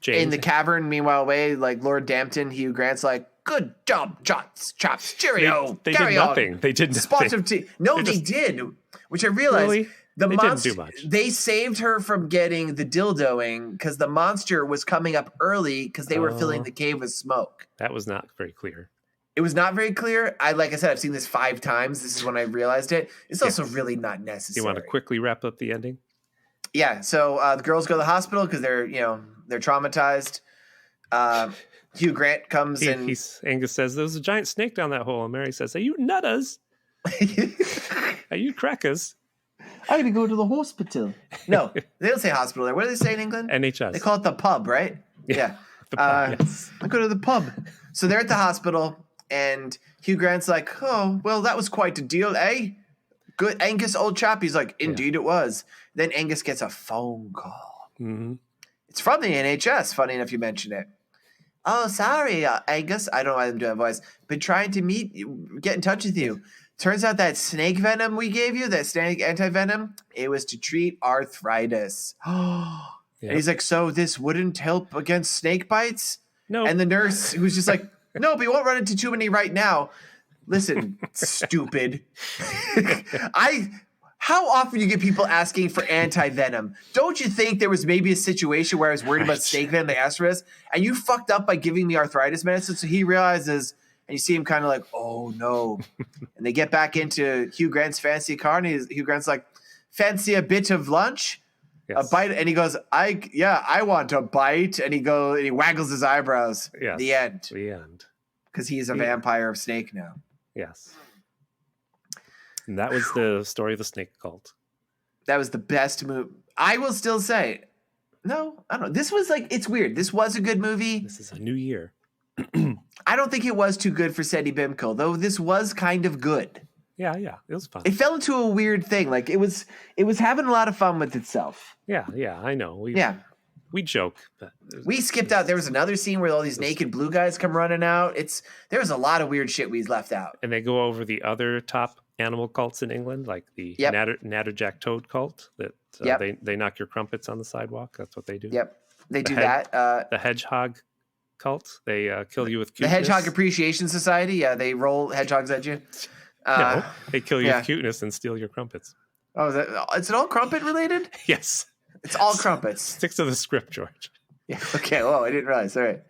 In the cavern. Meanwhile, like Lord Dampton, Hugh Grant's like, good job, chops, cheerio. They did nothing. They did nothing. Spots of tea. No, they did. Which I realized. Really? The monster, didn't do much. They saved her from getting the dildoing because the monster was coming up early because they were filling the cave with smoke. That was not very clear. It was not very clear. Like I said, I've seen this 5 times. This is when I realized it. It's also really not necessary. You want to quickly wrap up the ending? Yeah. So the girls go to the hospital because they're, They're traumatized. Hugh Grant comes and Angus says, "There's a giant snake down that hole." And Mary says, "Are you nutters? Are you crackers?" I'm gonna go to the hospital. No, they don't say hospital there. What do they say in England? NHS. They call it the pub, right? Yeah. The pub, yes. I go to the pub. So they're at the hospital, and Hugh Grant's like, "Oh, well, that was quite a deal, eh? Good, Angus, old chap." He's like, "Indeed, it was." Then Angus gets a phone call. Mm-hmm. It's from the NHS. Funny enough, you mention it. "Oh, sorry, Angus. I don't know why I'm doing a voice. Been trying to get in touch with you. Turns out that snake venom we gave you, that snake anti-venom, it was to treat arthritis." And he's like, "So this wouldn't help against snake bites?" No. And the nurse, who's just like, "No, but you won't run into too many right now." Listen, stupid. How often you get people asking for anti-venom? Don't you think there was maybe a situation where I was worried about snake venom, they asked for this, and you fucked up by giving me arthritis medicine? So he realizes, and you see him kind of like, "Oh no." And they get back into Hugh Grant's fancy car, and Hugh Grant's like, "Fancy a bit of lunch?" Yes. A bite, and he goes, I want a bite." And he waggles his eyebrows. Yes. The end. The end. Because he's a vampire of snake now. Yes. And that was the story of the snake cult. That was the best movie. I will still say, no, I don't know. This was like, it's weird. This was a good movie. This is a new year. I don't think it was too good for Seddy Bimco, though this was kind of good. Yeah, it was fun. It fell into a weird thing. Like it was having a lot of fun with itself. Yeah, I know. We joke, but we skipped out. There was another scene where all these naked blue guys come running out. There was a lot of weird shit we left out. And they go over the other top animal cults in England, like the Natterjack Toad cult. That they knock your crumpets on the sidewalk. That's what they do. Yep, they do that. The hedgehog cult. They kill you with cuteness. The Hedgehog Appreciation Society. Yeah, they roll hedgehogs at you. No, they kill you with cuteness and steal your crumpets. Oh, is it all crumpet related? Yes. It's all crumpets. Stick to the script, George. Yeah. Okay. Well, I didn't realize. All right.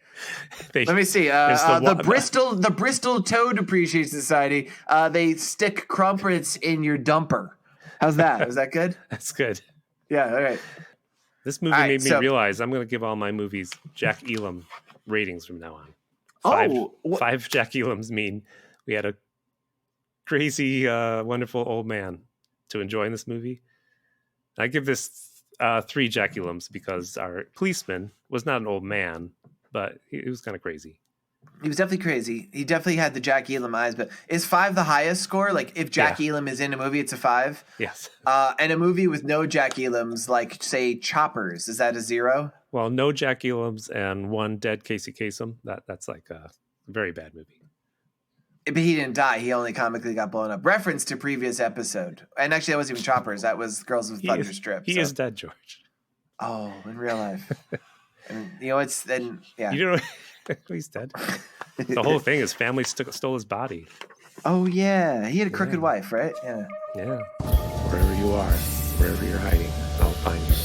Let me see. The Bristol Toad Appreciation Society. They stick crumpets in your dumper. How's that? Is that good? That's good. Yeah. All right. This movie made me realize I'm going to give all my movies Jack Elam ratings from now on. Five Jack Elams mean we had a crazy, wonderful old man to enjoy in this movie. I give this 3 Jack Elams because our policeman was not an old man, but he was kind of crazy. He was definitely crazy. He definitely had the Jack Elam eyes, but is 5 the highest score? Like if Jack Elam is in a movie, it's a 5? Yes. And a movie with no Jack Elams, like say Choppers, is that a 0? Well, no Jack Elams and 1 dead Casey Kasem. That's like a very bad movie. But he didn't die. He only comically got blown up. Reference to previous episode. And actually, that wasn't even Choppers. That was Girls with Thunder Strip. He is dead, George. Oh, in real life. And, it's then, yeah. You don't know he's dead. The whole thing, his family stole his body. Oh, yeah. He had a crooked wife, right? Yeah. Yeah. Wherever you are, wherever you're hiding, I'll find you.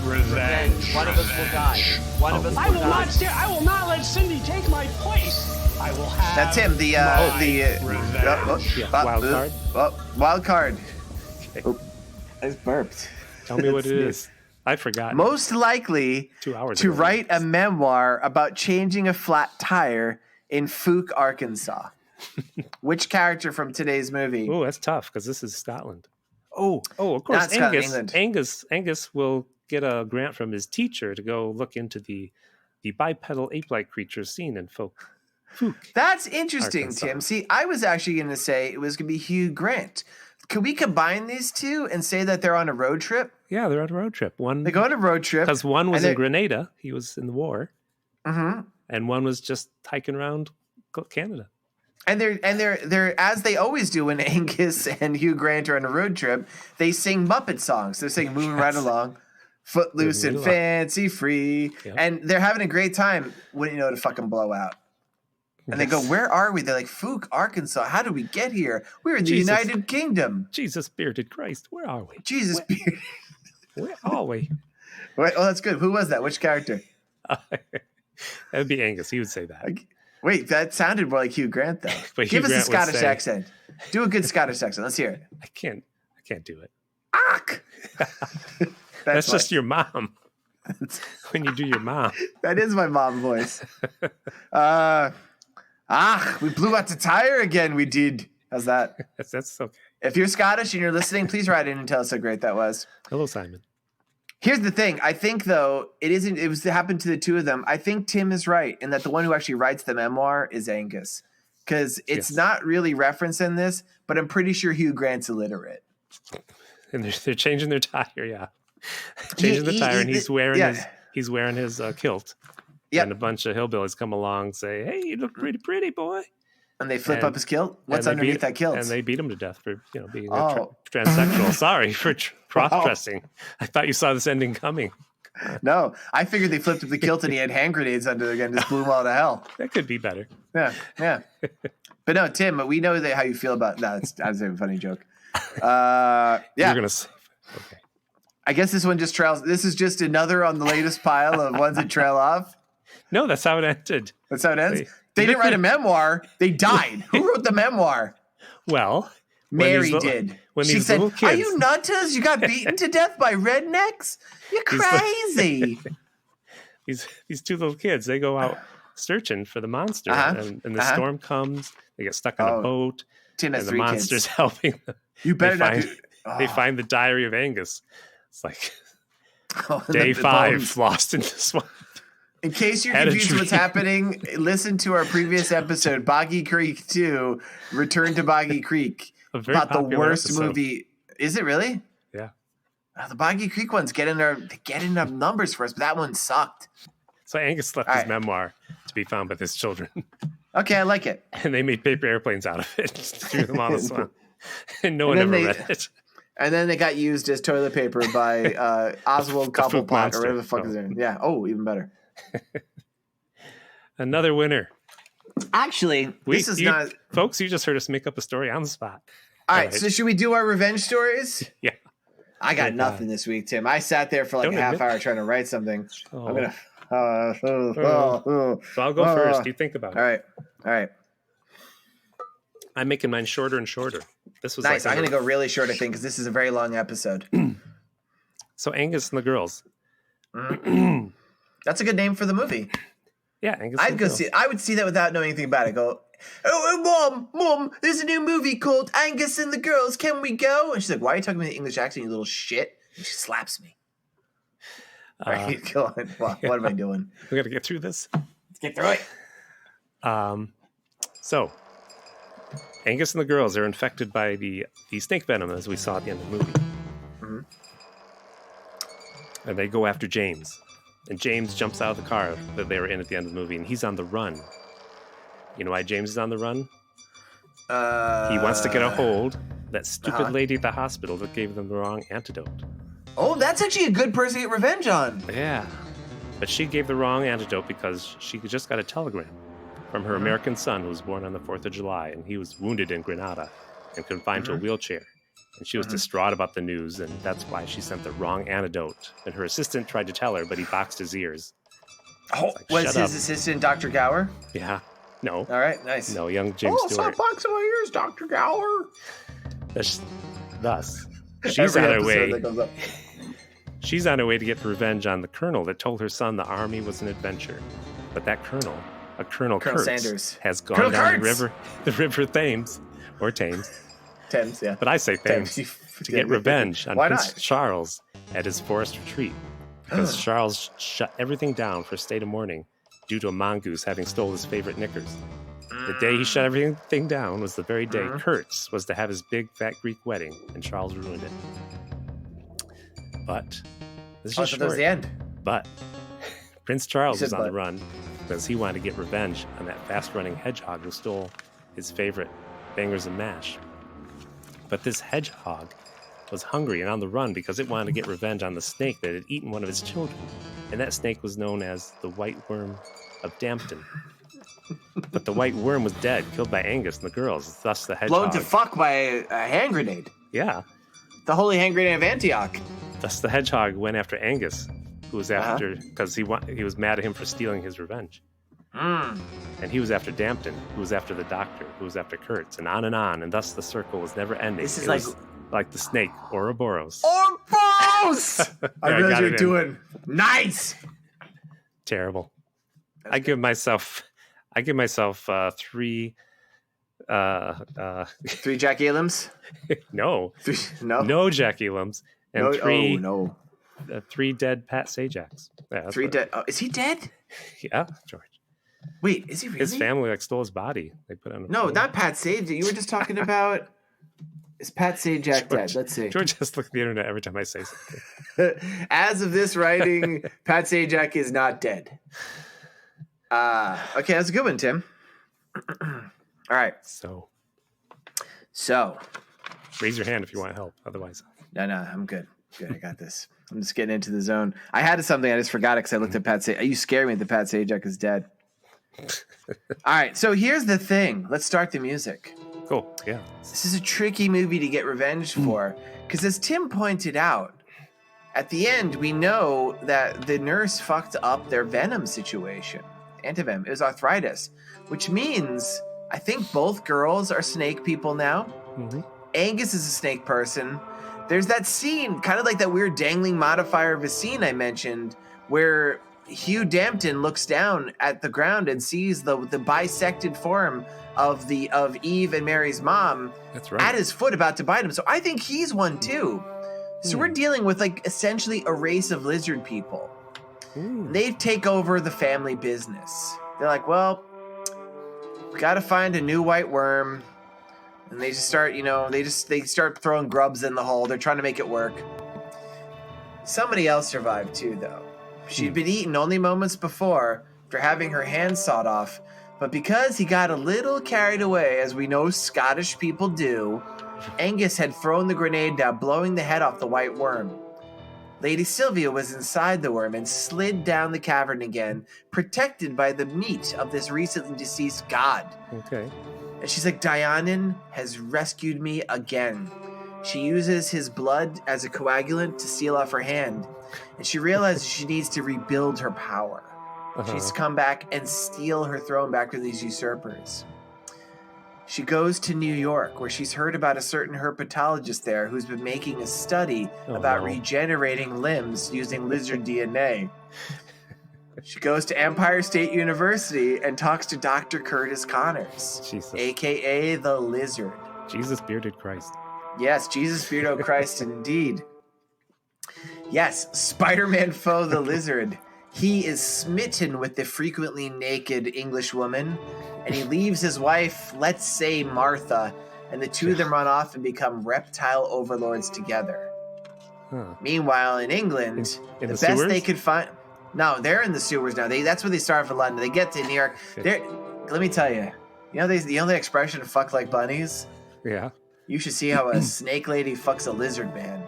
Revenge. One of us will die. One of us will die. I will not let Cindy take my place. I will have. That's him. Wild card. Wild card. Okay. Oh, I just burped. Tell me what it is. I forgot. Most likely 2 hours to ago. write a memoir about changing a flat tire in Fouke, Arkansas. Which character from today's movie? Oh, that's tough because this is Scotland. Oh, of course. Not Scotland, England. Angus will get a grant from his teacher to go look into the bipedal ape-like creatures seen in Fouke. That's interesting, Arkansas. Tim. See, I was actually going to say it was going to be Hugh Grant. Could we combine these two and say that they're on a road trip? Yeah, they're on a road trip. They go on a road trip because one was in Grenada. He was in the war, and one was just hiking around Canada. And they're as they always do when Angus and Hugh Grant are on a road trip. They sing Muppet songs. They're singing "Moving Right Along," "Footloose and Fancy Free," and they're having a great time. Wouldn't you know to fucking blow out? And they go, "Where are we?" They're like, "Fouke, Arkansas. How did we get here? We're in the United Kingdom." Jesus, bearded Christ, where are we? Jesus, bearded. Where are we? Wait, oh, that's good. Who was that? Which character? That'd be Angus. He would say that. Wait, that sounded more like Hugh Grant, though. But Give us a Scottish accent. Do a good Scottish accent. Let's hear it. I can't do it. Ack! That's just your mom. when you do your mom. That is my mom voice. We blew out the tire again. We did. How's that? That's okay. If you're Scottish and you're listening, please write in and tell us how great that was. Hello, Simon. Here's the thing. I think, though, it happened to the two of them. I think Tim is right in that the one who actually writes the memoir is Angus. Because it's not really referenced in this, but I'm pretty sure Hugh Grant's illiterate. And they're changing their tire, yeah. Changing the tire, and he's wearing his kilt. Yep. And a bunch of hillbillies come along and say, "Hey, you look pretty, boy." And they flip up his kilt? What's underneath that kilt? And they beat him to death for being a transsexual. Sorry for cross-dressing. I thought you saw this ending coming. No, I figured they flipped up the kilt and he had hand grenades under it and just blew them all to hell. That could be better. Yeah. But no, Tim, we know how you feel about that. That was a funny joke. Yeah. You're going to say, okay. I guess this one just trails. This is just another on the latest pile of ones that trail off. No, that's how it ended. That's how it ends? They didn't write a memoir. They died. Who wrote the memoir? Well, Mary did. She said, kids, "Are you nutters? You got beaten to death by rednecks? You're crazy." These two little kids, they go out searching for the monster, and the storm comes. They get stuck on a boat, Tim has and the monster's helping them. You better They find the diary of Angus. It's like day 5, lost in the swamp. In case you're confused what's happening, listen to our previous episode, Boggy Creek 2, Return to Boggy Creek, about the worst movie. Is it really? Yeah. The Boggy Creek ones get enough numbers for us, but that one sucked. So Angus left his memoir to be found by his children. Okay, I like it. And they made paper airplanes out of it, threw them on the swamp. And no one ever read it. And then they got used as toilet paper by Oswald Cobblepot or whatever the fuck is there. Yeah. Oh, even better. Another winner. Actually, this is not... Folks, you just heard us make up a story on the spot. All right, so should we do our revenge stories? Yeah. I got nothing this week, Tim. I sat there for like a half hour trying to write something. Oh. I'm going to... So I'll go first. You think about it. All right. I'm making mine shorter and shorter. This was nice. I'm going to go really short, I think, because this is a very long episode. So Angus and the Girls. That's a good name for the movie. Yeah, Angus. I'd go see it. I would see that without knowing anything about it. Go, Mom, there's a new movie called Angus and the Girls. Can we go? And she's like, "Why are you talking with an English accent, you little shit?" And she slaps me. All right, go on. What am I doing? We got to get through this. Let's get through it. So Angus and the Girls are infected by the snake venom, as we saw at the end of the movie. Mm-hmm. And they go after James. And James jumps out of the car that they were in at the end of the movie, and he's on the run. You know why James is on the run? He wants to get a hold of that stupid lady at the hospital that gave them the wrong antidote. Oh, that's actually a good person to get revenge on. Yeah. But she gave the wrong antidote because she just got a telegram from her American son who was born on the 4th of July, and he was wounded in Grenada and confined to a wheelchair. And she was distraught about the news, and that's why she sent the wrong antidote. And her assistant tried to tell her, but he boxed his ears. Oh, was his assistant Dr. Gower? Yeah. No. All right, nice. No, young James Stewart. Stop boxing my ears, Dr. Gower. Thus, she's on her way. She's on her way to get revenge on the colonel that told her son the army was an adventure. But that colonel, Colonel Kurtz, Sanders, has gone down the river Thames, or Thames. Thames, yeah. But I say Thames to get revenge on Prince Charles at his forest retreat. Because Charles shut everything down for a state of mourning due to a mongoose having stole his favorite knickers. The day he shut everything down was the very day Kurtz was to have his big fat Greek wedding, and Charles ruined it. But this is just that was the end. But Prince Charles was on the run because he wanted to get revenge on that fast-running hedgehog who stole his favorite bangers and mash. But this hedgehog was hungry and on the run because it wanted to get revenge on the snake that had eaten one of his children. And that snake was known as the White Worm of Dampton. But the White Worm was dead, killed by Angus and the Girls. Thus the hedgehog... Blown to fuck by a hand grenade. Yeah. The holy hand grenade of Antioch. Thus the hedgehog went after Angus, who was after... Because he was mad at him for stealing his revenge. And he was after Dampton, who was after the doctor, who was after Kurtz, and on, and thus the circle was never ending. This is was like the snake, Ouroboros. Ouroboros! close. I I realized got you it were in. doing nice. Terrible. I give myself 3 3 Jack Elam's. no No. Jack Elam's and No. 3 no. 3 dead Pat Sajaks. Yeah, that's 3 what- dead. Oh, is he dead? Yeah, George. Wait, is he really? His family stole his body. They put it on. No, not Pat Sajak. You were just talking about. Is Pat Sajak dead? Let's see. George just look at the internet every time I say something. As of this writing, Pat Sajak is not dead. Okay, that's a good one, Tim. All right. So raise your hand if you want help. Otherwise, No, I'm good. Good, I got this. I'm just getting into the zone. I had something, I just forgot it because I looked at Pat Sajak. You scare me that Pat Sajak is dead. All right, so here's the thing. Let's start the music. cool. Yeah. This is a tricky movie to get revenge for because, as Tim pointed out, at the end, we know that the nurse fucked up their venom situation. Antivenom. It was arthritis, which means I think both girls are snake people now. Mm-hmm. Angus is a snake person. There's that scene, kind of like that weird dangling modifier of a scene I mentioned, where Hugh Dampton looks down at the ground and sees the bisected form of Eve and Mary's mom That's right. at his foot about to bite him. So I think he's one too. So we're dealing with like essentially a race of lizard people. Ooh. They take over the family business. They're like, well, we got to find a new white worm. And they just start, they start throwing grubs in the hole. They're trying to make it work. Somebody else survived too, though. She'd been eaten only moments before after having her hand sawed off. But because he got a little carried away, as we know Scottish people do, Angus had thrown the grenade down, blowing the head off the white worm. Lady Sylvia was inside the worm and slid down the cavern again, protected by the meat of this recently deceased god. Okay. And she's like, Dianon has rescued me again. She uses his blood as a coagulant to seal off her hand. And she realizes she needs to rebuild her power. She needs to come back and steal her throne back from these usurpers. She goes to New York, where she's heard about a certain herpetologist there who's been making a study about regenerating limbs using lizard DNA. She goes to Empire State University and talks to Dr. Curtis Connors, Jesus. a.k.a. the Lizard. Jesus bearded Christ. Yes, Jesus Beardo Christ indeed. Yes, Spider-Man foe the Lizard. He is smitten with the frequently naked English woman, and he leaves his wife, let's say Martha, and the two of them run off and become reptile overlords together. Huh. Meanwhile, in England, in the the best sewers? they could find... No, they're in the sewers now. That's where they start for London. They get to New York. Let me tell you, you know the expression "fuck like bunnies"? Yeah. You should see how a snake lady fucks a lizard man.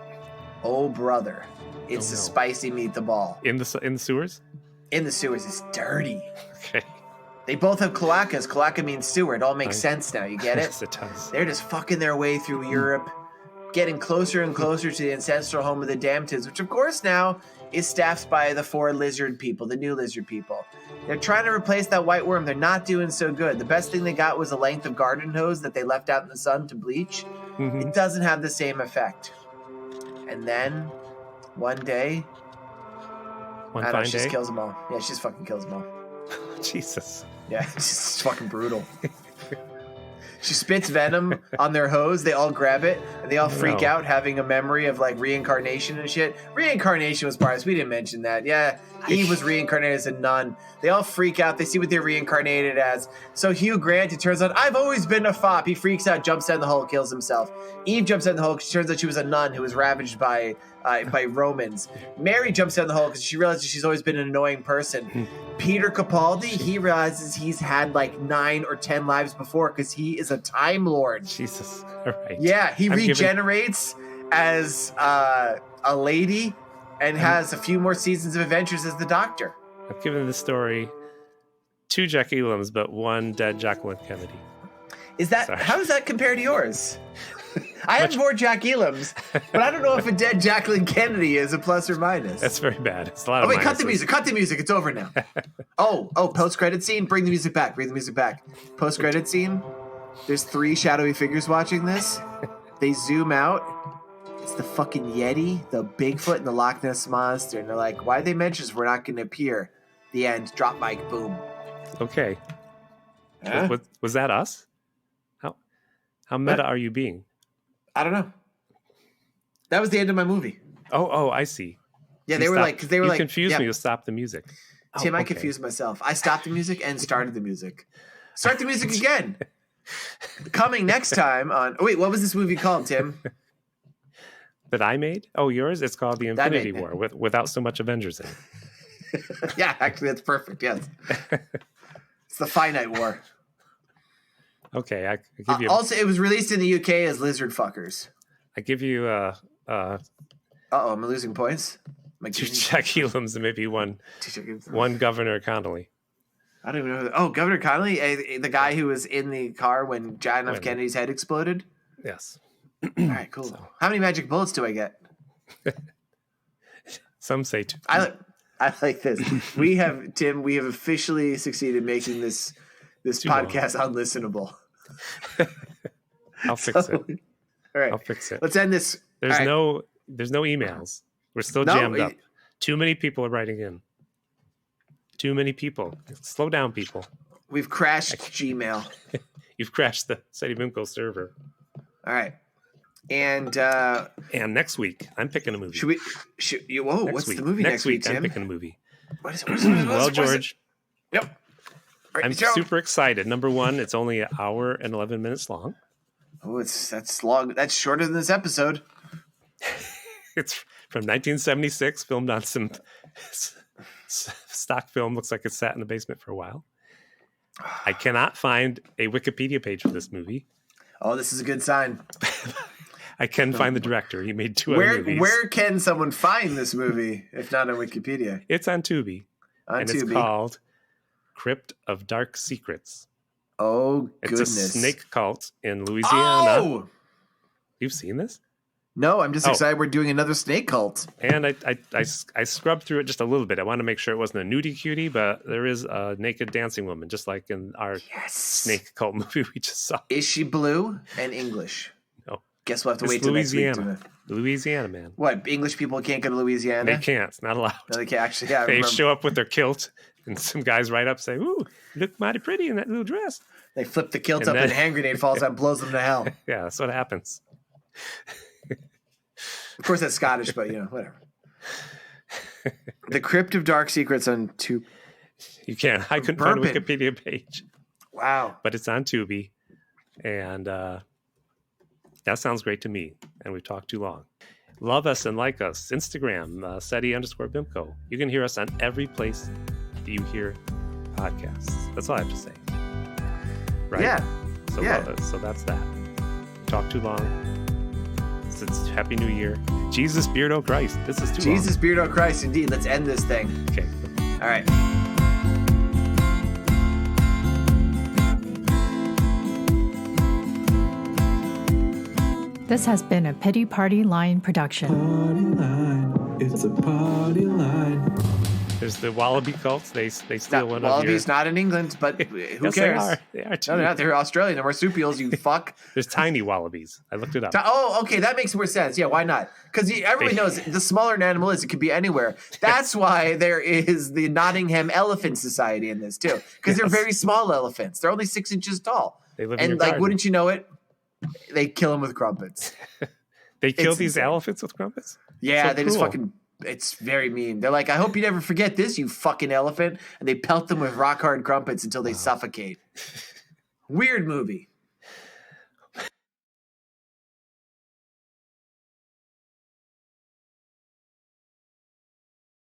Oh, brother. It's a spicy meatball. In the sewers? In the sewers. It's dirty. Okay. They both have cloacas. Cloaca means sewer. It all makes sense now. You get it? Yes, it does. They're just fucking their way through Europe, getting closer and closer to the ancestral home of the Damptons, which, of course, now is staffed by the 4 lizard people, the new lizard people. They're trying to replace that white worm. They're not doing so good. The best thing they got was a length of garden hose that they left out in the sun to bleach. Mm-hmm. It doesn't have the same effect. And then, one day, One I don't know, fine she just day? kills them all. Yeah, she just fucking kills them all. Jesus. Yeah, it's just fucking brutal. She spits venom on their hose. They all grab it, and they all freak out, having a memory of like reincarnation and shit. Reincarnation was part of this. We didn't mention that. Yeah, Eve was reincarnated as a nun. They all freak out. They see what they're reincarnated as. So Hugh Grant, it turns out, I've always been a fop. He freaks out, jumps down the hole, kills himself. Eve jumps down the hole because it turns out she was a nun who was ravaged by Romans. Mary jumps down the hole because she realizes she's always been an annoying person. Peter Capaldi, he realizes he's had like 9 or 10 lives before because he is a Time Lord. Jesus. All right. Yeah, he regenerates as a lady and has a few more seasons of adventures as the Doctor. I've given this story 2 Jack Elams, but 1 dead Jacqueline Kennedy. Is that how does that compare to yours? I have more Jack Elams, but I don't know if a dead Jacqueline Kennedy is a plus or minus. That's very bad. It's a lot of wait, cut the minuses. music. Cut the music. It's over now. Oh, post-credit scene? Bring the music back. Bring the music back. Post-credit scene? There's 3 shadowy figures watching this. They zoom out. It's the fucking Yeti, the Bigfoot, and the Loch Ness Monster. And they're like, why they mention us? We're not going to appear. The end. Drop mic. Boom. Okay. Huh? Was that us? How meta are you being? I don't know. That was the end of my movie. Oh, I see. Yeah, You they were stopped- like, because they were you like, confused yeah, me to stop the music. Tim, Oh, I okay. confused myself. I stopped the music and started the music. Start the music again. Coming next time on. Oh, wait, what was this movie called, Tim? That I made? Oh, yours? It's called The That Infinity made- War without so much Avengers in it. Yeah, actually, that's perfect. Yes. It's the Finite War. Okay, I give you. Also, it was released in the UK as Lizard Fuckers. I give you Uh-oh, am I losing points? Am I two giving- Jack Elam's and maybe one Governor Connolly. I don't even know. Oh, Governor Connolly, the guy who was in the car when John F. Kennedy's head exploded? Yes. All right, cool. How many magic bullets do I get? Some say two. I like this. We have officially succeeded in making this Too long. podcast unlistenable. I'll fix it. All right, I'll fix it. let's end this. There's All right. there's no emails. We're still No, jammed up. Too many people are writing in. Too many people. Slow down, people. We've crashed Gmail. You've crashed the Seddy Bimco server. All right, and And next week, I'm picking a movie. Whoa, what's the movie next week, I'm Tim? picking a movie. What is it? Well, George, Yep. All right, I'm Joe. super excited. Number one, it's only an hour and 11 minutes long. Oh, that's long. That's shorter than this episode. It's from 1976, filmed on some stock film. Looks like it sat in the basement for a while. I cannot find a Wikipedia page for this movie. Oh, this is a good sign. I can find the director. He made two other movies. Where can someone find this movie if not on Wikipedia? It's on Tubi. On and Tubi. it's called Crypt of Dark Secrets. Oh, It's goodness. a snake cult in Louisiana. Oh! You've seen this? No, I'm just Oh. excited we're doing another snake cult. And I scrubbed through it just a little bit. I want to make sure it wasn't a nudie cutie, but there is a naked dancing woman, just like in our Yes. snake cult movie we just saw. Is she blue and English? No. Guess we'll have to It's wait till next week. Louisiana. Louisiana, man. What? English people can't go to Louisiana? They can't. It's not allowed. No, they can't. Actually, yeah. I They remember. show up with their kilt, and some guys right up say, "Ooh, you look mighty pretty in that little dress." They flip the kilt And up then- and a hand grenade falls out and blows them to hell. Yeah, that's what happens. Of course, that's Scottish, but whatever. The Crypt of Dark Secrets on Tubi. You can't. I couldn't find a Bourbon. Wikipedia page, Wow. but it's on Tubi, and that sounds great to me. And we've talked too long. Love us and like us. Instagram, Seddy_Bimco. You can hear us on every place that you hear podcasts. That's all I have to say. Right? Yeah. So, yeah. So that's that. Talk too long. It's Happy New Year. Jesus, Beardo Christ. This is too Jesus, Beardo Christ, indeed. Let's end this thing. long. Okay. All right. This has been a Pity Party Line production. Party line, it's a party line. There's the Wallaby cults. They steal one of your... Wallabies not in England, but who Yes, cares? They are too. No, they're not. They're Australian. They're marsupials, you fuck. There's tiny wallabies. I looked it up. Oh, okay. That makes more sense. Yeah, why not? Because everybody knows the smaller an animal is, it could be anywhere. That's why there is the Nottingham Elephant Society in this, too. Because they're Yes. very small elephants. They're only 6 inches tall. They live in And, your like, garden. wouldn't you know it? They kill them with crumpets. They kill It's these insane. elephants with crumpets? Yeah, So they just cruel. fucking. It's very mean. They're like, I hope you never forget this, you fucking elephant. And they pelt them with rock hard crumpets until they suffocate. Weird movie.